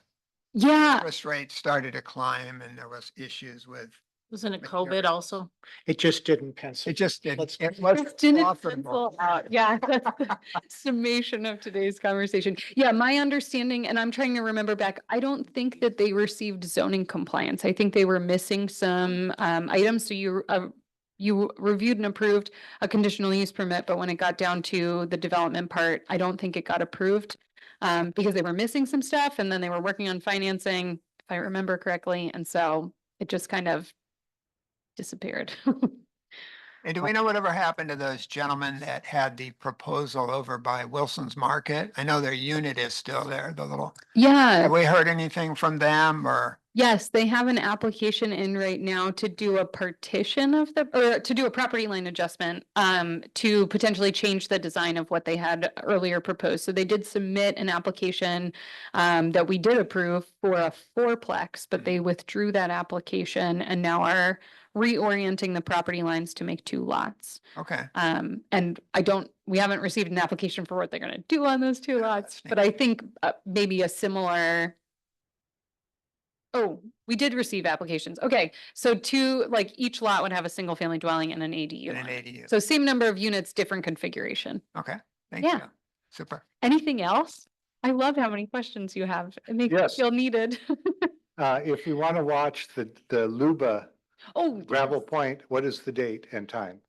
Yeah, interest rates started to climb and there was issues with, Wasn't it Materials. COVID also? It just didn't pencil. it just Let's- didn't, it was just didn't profitable. pencil out. Yeah, that's the summation of today's conversation. Yeah, my understanding, and I'm trying to remember back, I don't think that they received zoning compliance. I think they were missing some items. So you reviewed and approved a conditional use permit, but when it got down to the development part, I don't think it got approved because they were missing some stuff, and then they were working on financing, if I remember correctly, and so it just kind of disappeared. And do we know whatever happened to those gentlemen that had the proposal over by Wilson's Market? I know their unit is still there, the little, Yeah. have we heard anything from them or? Yes, they have an application in right now to do a partition of or to do a property line adjustment, to potentially change the design of what they had earlier proposed. So they did submit an application, that we did approve for a fourplex, but they withdrew that application and now are reorienting the property lines to make 2 lots. Okay, And we haven't received an application for what they're gonna do on those 2 lots, but I think maybe a similar. Oh, we did receive applications. Okay, so each lot would have a single family dwelling and an ADU. and an on it. ADU. So same number of units, different configuration. Okay, thank Yeah. you. Super. Anything else? I love how many questions you have. It makes me Yes. feel needed. If you want to watch the Luba Oh. Gravel Point, what is the date and time?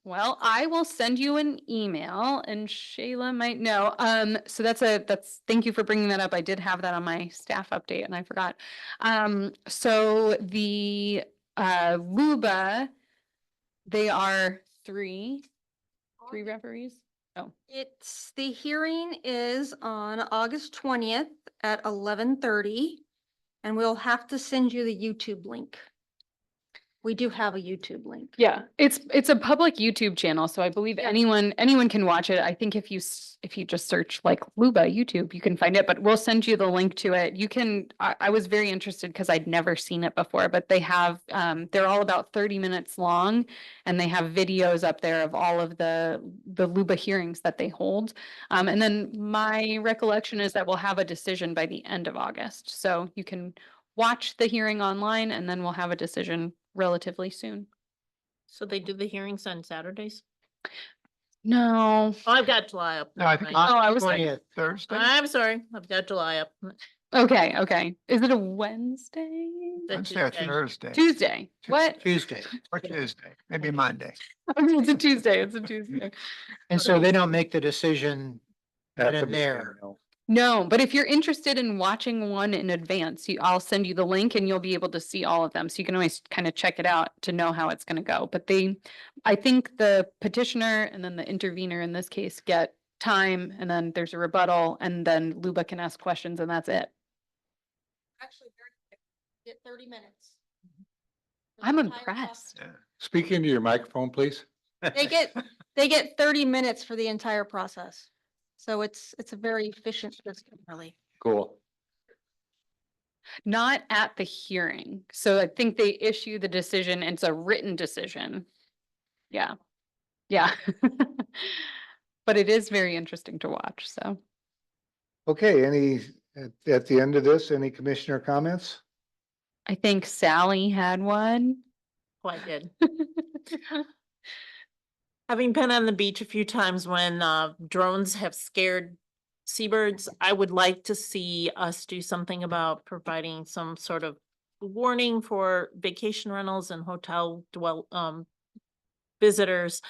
Well, I will send you an email and Shayla might know. So thank you for bringing that up. I did have that on my staff update and I forgot. So the Luba, they are three referees. Oh, The hearing is on August 20th at 11:30, and we'll have to send you the YouTube link. We do have a YouTube link. yeah, it's a public YouTube channel, so I believe Yeah. anyone can watch it. I think if you just search like Luba YouTube, you can find it, but we'll send you the link to it. You can, I was very interested because I'd never seen it before, but they have, they're all about 30 minutes long and they have videos up there of all of the Luba hearings that they hold. And then my recollection is that we'll have a decision by the end of August. So you can watch the hearing online and then we'll have a decision relatively soon. So they do the hearings on Saturdays? No. Oh, I've got July up. No, I never think mind. Oh, I was like, 20th. Thursday. I'm sorry, I've got July up. okay, okay. Is it a Wednesday? The Wednesday or Tuesday. Thursday. Tuesday. What? Tuesday. Or Tuesday, maybe Monday. Okay, it's a Tuesday. It's a Tuesday. And so they don't make the decision At then the and there. meeting, no. No, but if you're interested in watching one in advance, I'll send you the link and you'll be able to see all of them. So you can always kind of check it out to know how it's gonna go. But I think the petitioner and then the intervener in this case get time and then there's a rebuttal and then Luba can ask questions and that's it. Actually, get 30 minutes. I'm impressed. Yeah. Speaking to your microphone, please. They get 30 minutes for the entire process. So it's a very efficient system, really. Cool. Not at the hearing. So I think they issue the decision. It's a written decision. Yeah. Yeah. But it is very interesting to watch, so. Okay, at the end of this, any commissioner comments? I think Sally had one. Oh, I did. Having been on the beach a few times when drones have scared seabirds, I would like to see us do something about providing some sort of warning for vacation rentals and hotel visitors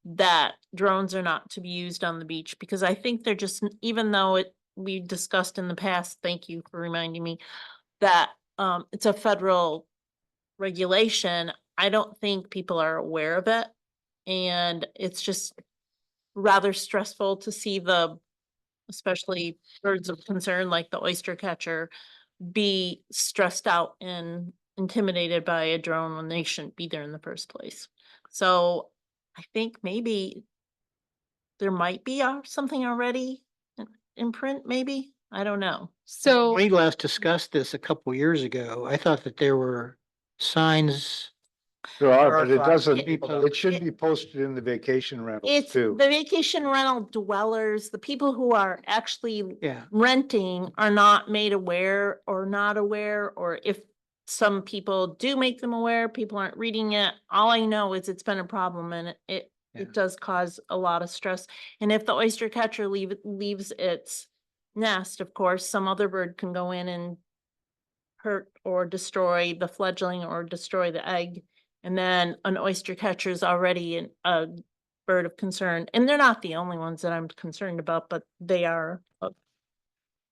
that drones are not to be used on the beach, because I think they're just, even though we discussed in the past, thank you for reminding me, that it's a federal regulation. I don't think people are aware of it. And it's just rather stressful to see especially birds of concern like the oyster catcher, be stressed out and intimidated by a drone when they shouldn't be there in the first place. So I think maybe there might be something already in print, maybe. I don't know. So We last discussed this a couple years ago. I thought that there were signs. There are, but it Verify doesn't, people. it should be posted in the vacation rentals It's too. the vacation rental dwellers, the people who are actually Yeah. renting are not made aware or not aware, or if some people do make them aware, people aren't reading it. All I know is it's been a problem and Yeah. it does cause a lot of stress. And if the oyster catcher leaves its nest, of course, some other bird can go in and hurt or destroy the fledgling or destroy the egg. And then an oyster catcher is already a bird of concern. And they're not the only ones that I'm concerned about, but they are a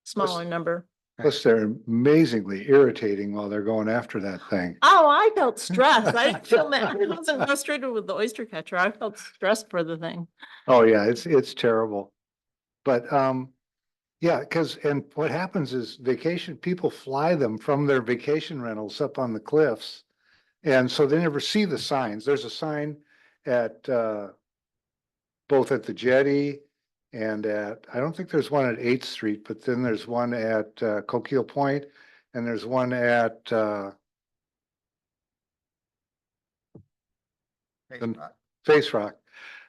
smaller number. Plus, they're amazingly irritating while they're going after that thing. Oh, I felt stressed. I didn't feel mad. I wasn't frustrated with the oyster catcher. I felt stressed for the thing. Oh, yeah, it's terrible. But, yeah, and what happens is people fly them from their vacation rentals up on the cliffs. And so they never see the signs. There's a sign at, both at the jetty and I don't think there's one at 8th Street, but then there's one at, Coquille Point and there's one at, Face Rock.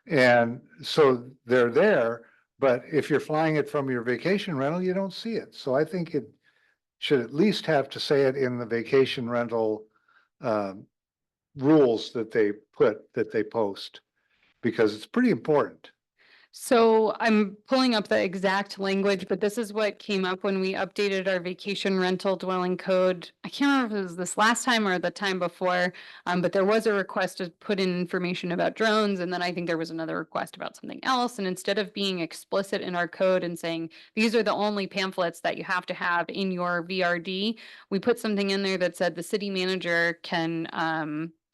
And so they're there, but if you're flying it from your vacation rental, you don't see it. So I think it should at least have to say it in the vacation rental rules that they post, because it's pretty important. So I'm pulling up the exact language, but this is what came up when we updated our vacation rental dwelling code. I can't remember if it was this last time or the time before, but there was a request to put in information about drones. And then I think there was another request about something else. And instead of being explicit in our code and saying, these are the only pamphlets that you have to have in your VRD, we put something in there that said the city manager can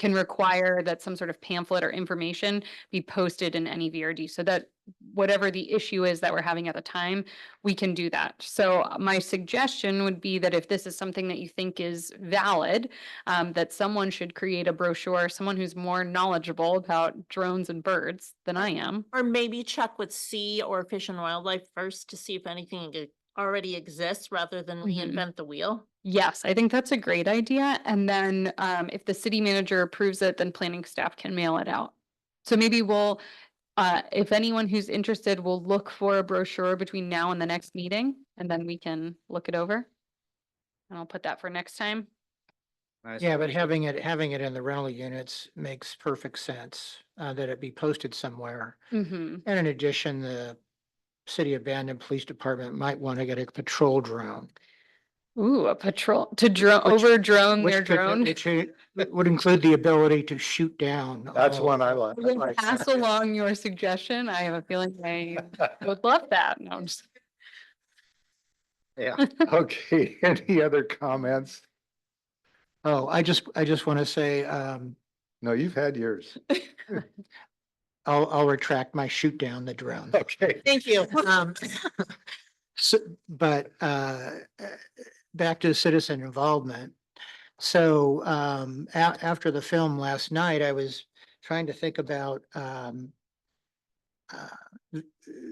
require that some sort of pamphlet or information be posted in any VRD so that whatever the issue is that we're having at the time, we can do that. So my suggestion would be that if this is something that you think is valid, that someone should create a brochure, someone who's more knowledgeable about drones and birds than I am. Or maybe check with Sea or Fish and Wildlife first to see if anything already exists rather than reinvent the wheel. Yes, I think that's a great idea. And then if the city manager approves it, then planning staff can mail it out. So maybe we'll, if anyone who's interested will look for a brochure between now and the next meeting, and then we can look it over. And I'll put that for next time. Yeah, but having it in the rental units makes perfect sense, that it be posted somewhere. Mhm. And in addition, the city of Bandon Police Department might want to get a patrol drone. Ooh, a patrol to drone, Which- over drone Which their could- drone. Which would include the ability to shoot down. That's all- one I like. We'll pass along your suggestion. I have a feeling I would love that. No, I'm just. Yeah. Okay, any other comments? Oh, I just want to say, No, you've had yours. I'll retract my shoot down the drone. Okay. Thank you. So, but, back to citizen involvement. So, after the film last night, I was trying to think about,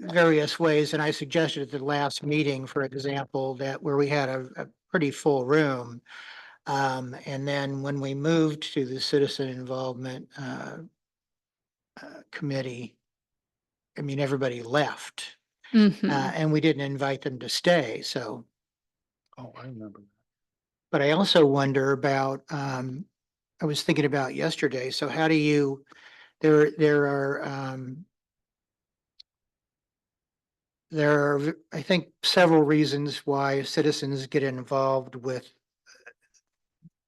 various ways, and I suggested at the last meeting, for example, that where we had a pretty full room. And then when we moved to the citizen involvement, committee, I mean, everybody left. Mhm. And we didn't invite them to stay, so. Oh, I remember. But I also wonder about, I was thinking about yesterday, so how do you, there are, I think, several reasons why citizens get involved with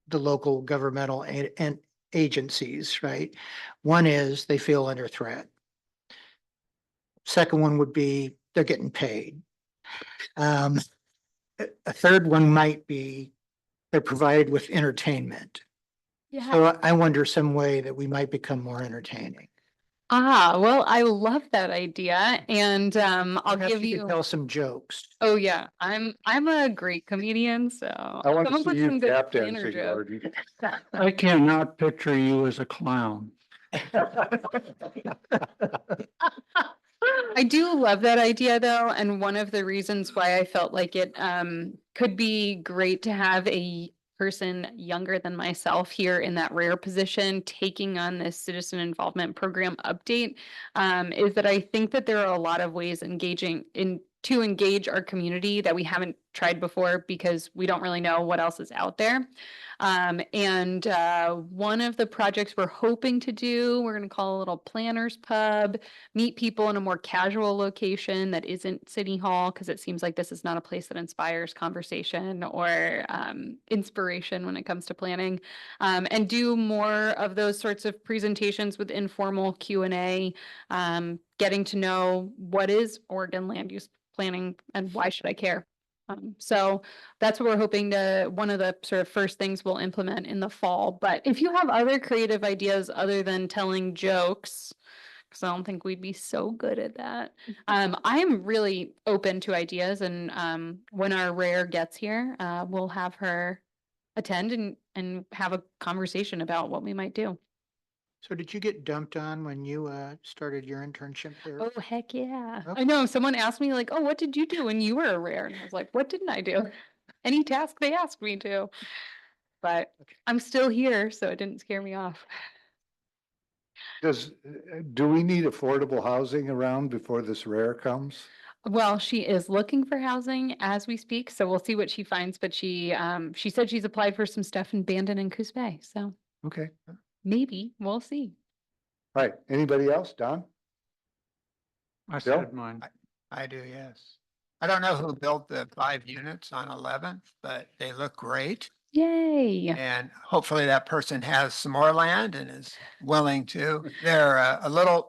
the local governmental and agencies, right? One is they feel under threat. Second one would be they're getting paid. A third one might be they're provided with entertainment. Yeah. So I wonder some way that we might become more entertaining. Well, I love that idea and I'll Perhaps give could you. Tell some jokes. Oh yeah, I'm a great comedian, so. I want come to up see with you some good tap planner dancing, jokes. Gordon. I cannot picture you as a clown. I do love that idea though, and one of the reasons why I felt like it could be great to have a person younger than myself here in that rare position taking on this citizen involvement program update is that I think that there are a lot of ways to engage our community that we haven't tried before because we don't really know what else is out there. And one of the projects we're hoping to do, we're going to call a little planners pub, meet people in a more casual location that isn't City Hall, because it seems like this is not a place that inspires conversation or inspiration when it comes to planning, and do more of those sorts of presentations with informal Q&A, getting to know what is Oregon land use planning and why should I care? So that's what we're hoping to, one of the sort of first things we'll implement in the fall. But if you have other creative ideas other than telling jokes, because I don't think we'd be so good at that. I'm really open to ideas and when our rare gets here, we'll have her attend and have a conversation about what we might do. So did you get dumped on when you started your internship there? Oh, heck yeah. Okay. I know. Someone asked me like, oh, what did you do when you were a rare? And I was like, what didn't I do? Any task they asked me to. But I'm still here, so it didn't scare me off. Do we need affordable housing around before this rare comes? Well, she is looking for housing as we speak, so we'll see what she finds. But she said she's applied for some stuff in Bandon and Coos Bay, so Okay, maybe we'll see. right. Anybody else? Don? I Bill? said mine. I do, yes. I don't know who built the 5 units on 11th, but they look great. Yay. And hopefully that person has some more land and is willing to. They're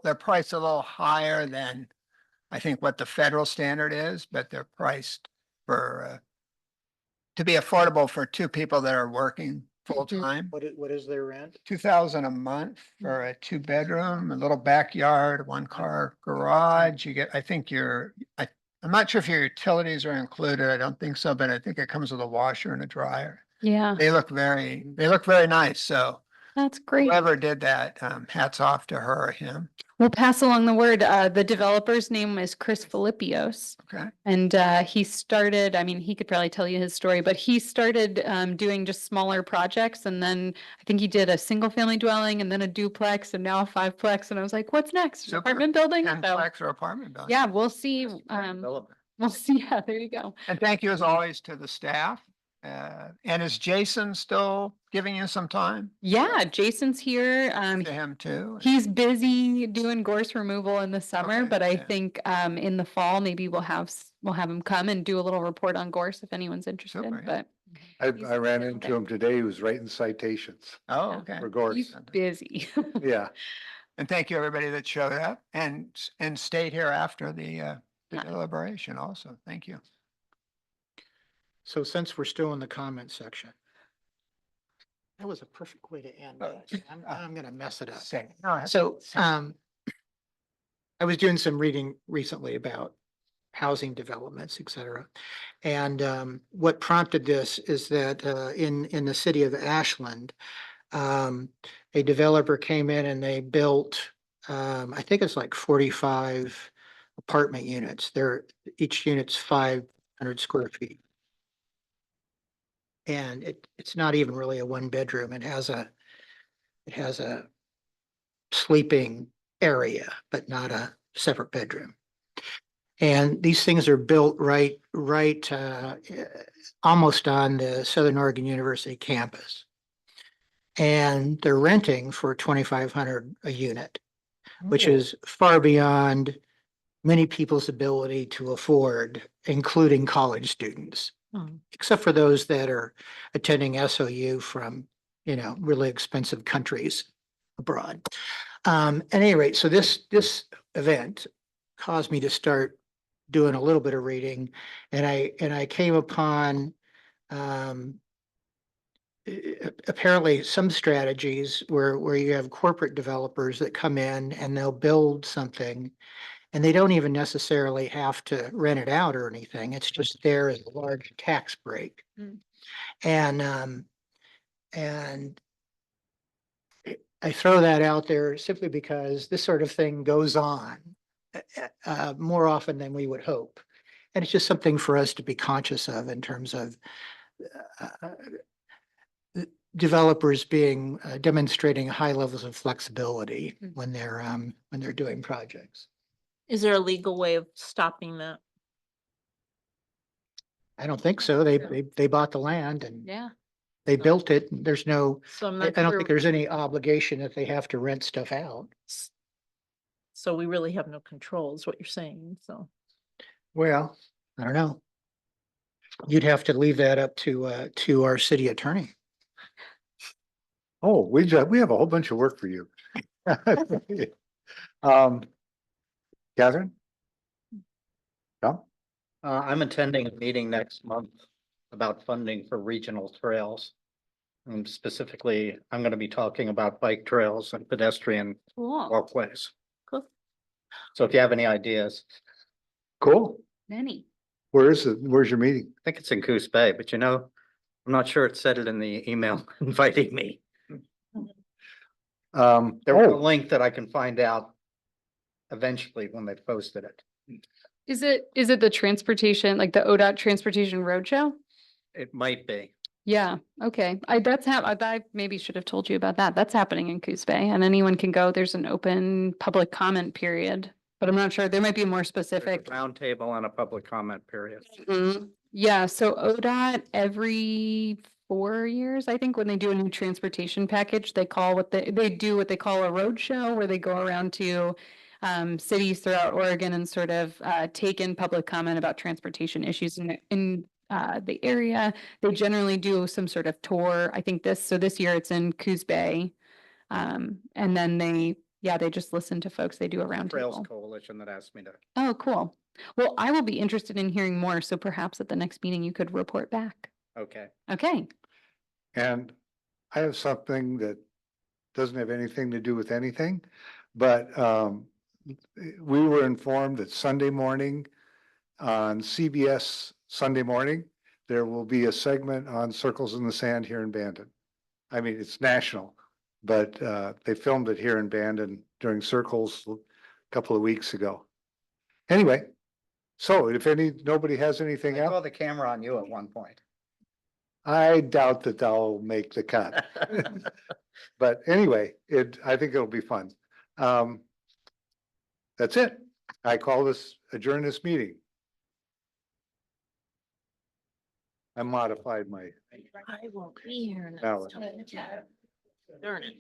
they're priced a little higher than I think what the federal standard is, but they're priced for to be affordable for 2 people that are working full time. What is their rent? 2,000 a month for a 2-bedroom, a little backyard, 1-car garage. You get, I think I'm not sure if your utilities are included. I don't think so, but I think it comes with a washer and a dryer. Yeah, They look very nice. So that's great. whoever did that, hats off to her or him. We'll pass along the word. The developer's name is Chris Philippios. Okay. And he started, I mean, he could probably tell you his story, but he started doing just smaller projects. And then I think he did a single family dwelling and then a duplex and now a 5-plex. And I was like, what's next? Super. Apartment building? So, 10-plex or apartment building. yeah, we'll see. Developer. We'll see. Yeah, there you go. And thank you as always to the staff. And is Jason still giving you some time? Yeah, Jason's here. To him too? He's busy doing gorse removal in the summer, Okay, but I yeah. think in the fall, maybe we'll have him come and do a little report on gorse if anyone's interested, Super, yeah. but He's I ran still into there. him today. He was writing citations Oh, Yeah. okay. for gorse. he's busy. Yeah. And thank you, everybody that showed up and stayed here after the Yeah. deliberation also. Thank you. So since we're still in the comment section. That was a perfect way to end. it. I'm gonna mess it up. So, I was doing some reading recently about housing developments, et cetera. And, what prompted this is that, in the city of Ashland, a developer came in and they built, I think it's like 45 apartment units. Each unit's 500 square feet. And it's not even really a one bedroom. It has a sleeping area, but not a separate bedroom. And these things are built right, almost on the Southern Oregon University campus. And they're renting for 2,500 a unit, which is far beyond many people's ability to afford, including college students, except for those that are attending SOU from, really expensive countries abroad. At any rate, so this event caused me to start doing a little bit of reading, and I came upon apparently some strategies where you have corporate developers that come in and they'll build something, and they don't even necessarily have to rent it out or anything. It's just there as a large tax break. And I throw that out there simply because this sort of thing goes on more often than we would hope. And it's just something for us to be conscious of in terms of developers demonstrating high levels of flexibility when they're doing projects. Is there a legal way of stopping that? I don't think so. They bought the land and Yeah. they built it. There's no, So I'm I not don't sure. think there's any obligation that they have to rent stuff out. So we really have no control is what you're saying, so. Well, I don't know. You'd have to leave that up to our city attorney. Oh, we have a whole bunch of work for you. Catherine? No? I'm attending a meeting next month about funding for regional trails. And specifically, I'm gonna be talking about bike trails and pedestrian Cool. walkways. Cool. So if you have any ideas, Cool. Many. Where's your meeting? I think it's in Coos Bay, but I'm not sure it said it in the email inviting me. There was a Oh, link that I can find out eventually when they posted it. Is it the transportation, like the ODOT Transportation Roadshow? It might be. Yeah, okay. I maybe should have told you about that. That's happening in Coos Bay and anyone can go. There's an open public comment period. But I'm not sure. There might be a more There's a specific. roundtable and a public comment period. Yeah, so ODOT every 4 years, I think, when they do a new transportation package, they do what they call a road show where they go around to cities throughout Oregon and sort of take in public comment about transportation issues in the area. They generally do some sort of tour. I think this year it's in Coos Bay. And then they just listen to folks. They do a Trails roundtable. Coalition that asked me to. Oh, cool. Well, I will be interested in hearing more, so perhaps at the next meeting you could report back. Okay. Okay. and I have something that doesn't have anything to do with anything, but we were informed that Sunday morning on CBS Sunday morning, there will be a segment on Circles in the Sand here in Bandon. I mean, it's national, but they filmed it here in Bandon during Circles a couple of weeks ago. Anyway, so if nobody has anything I saw else, the camera on you at one point. I doubt that they'll make the cut. But anyway, I think it'll be fun. That's it. I adjourn this meeting. I modified my I won't be here next ballot. time. Darn it.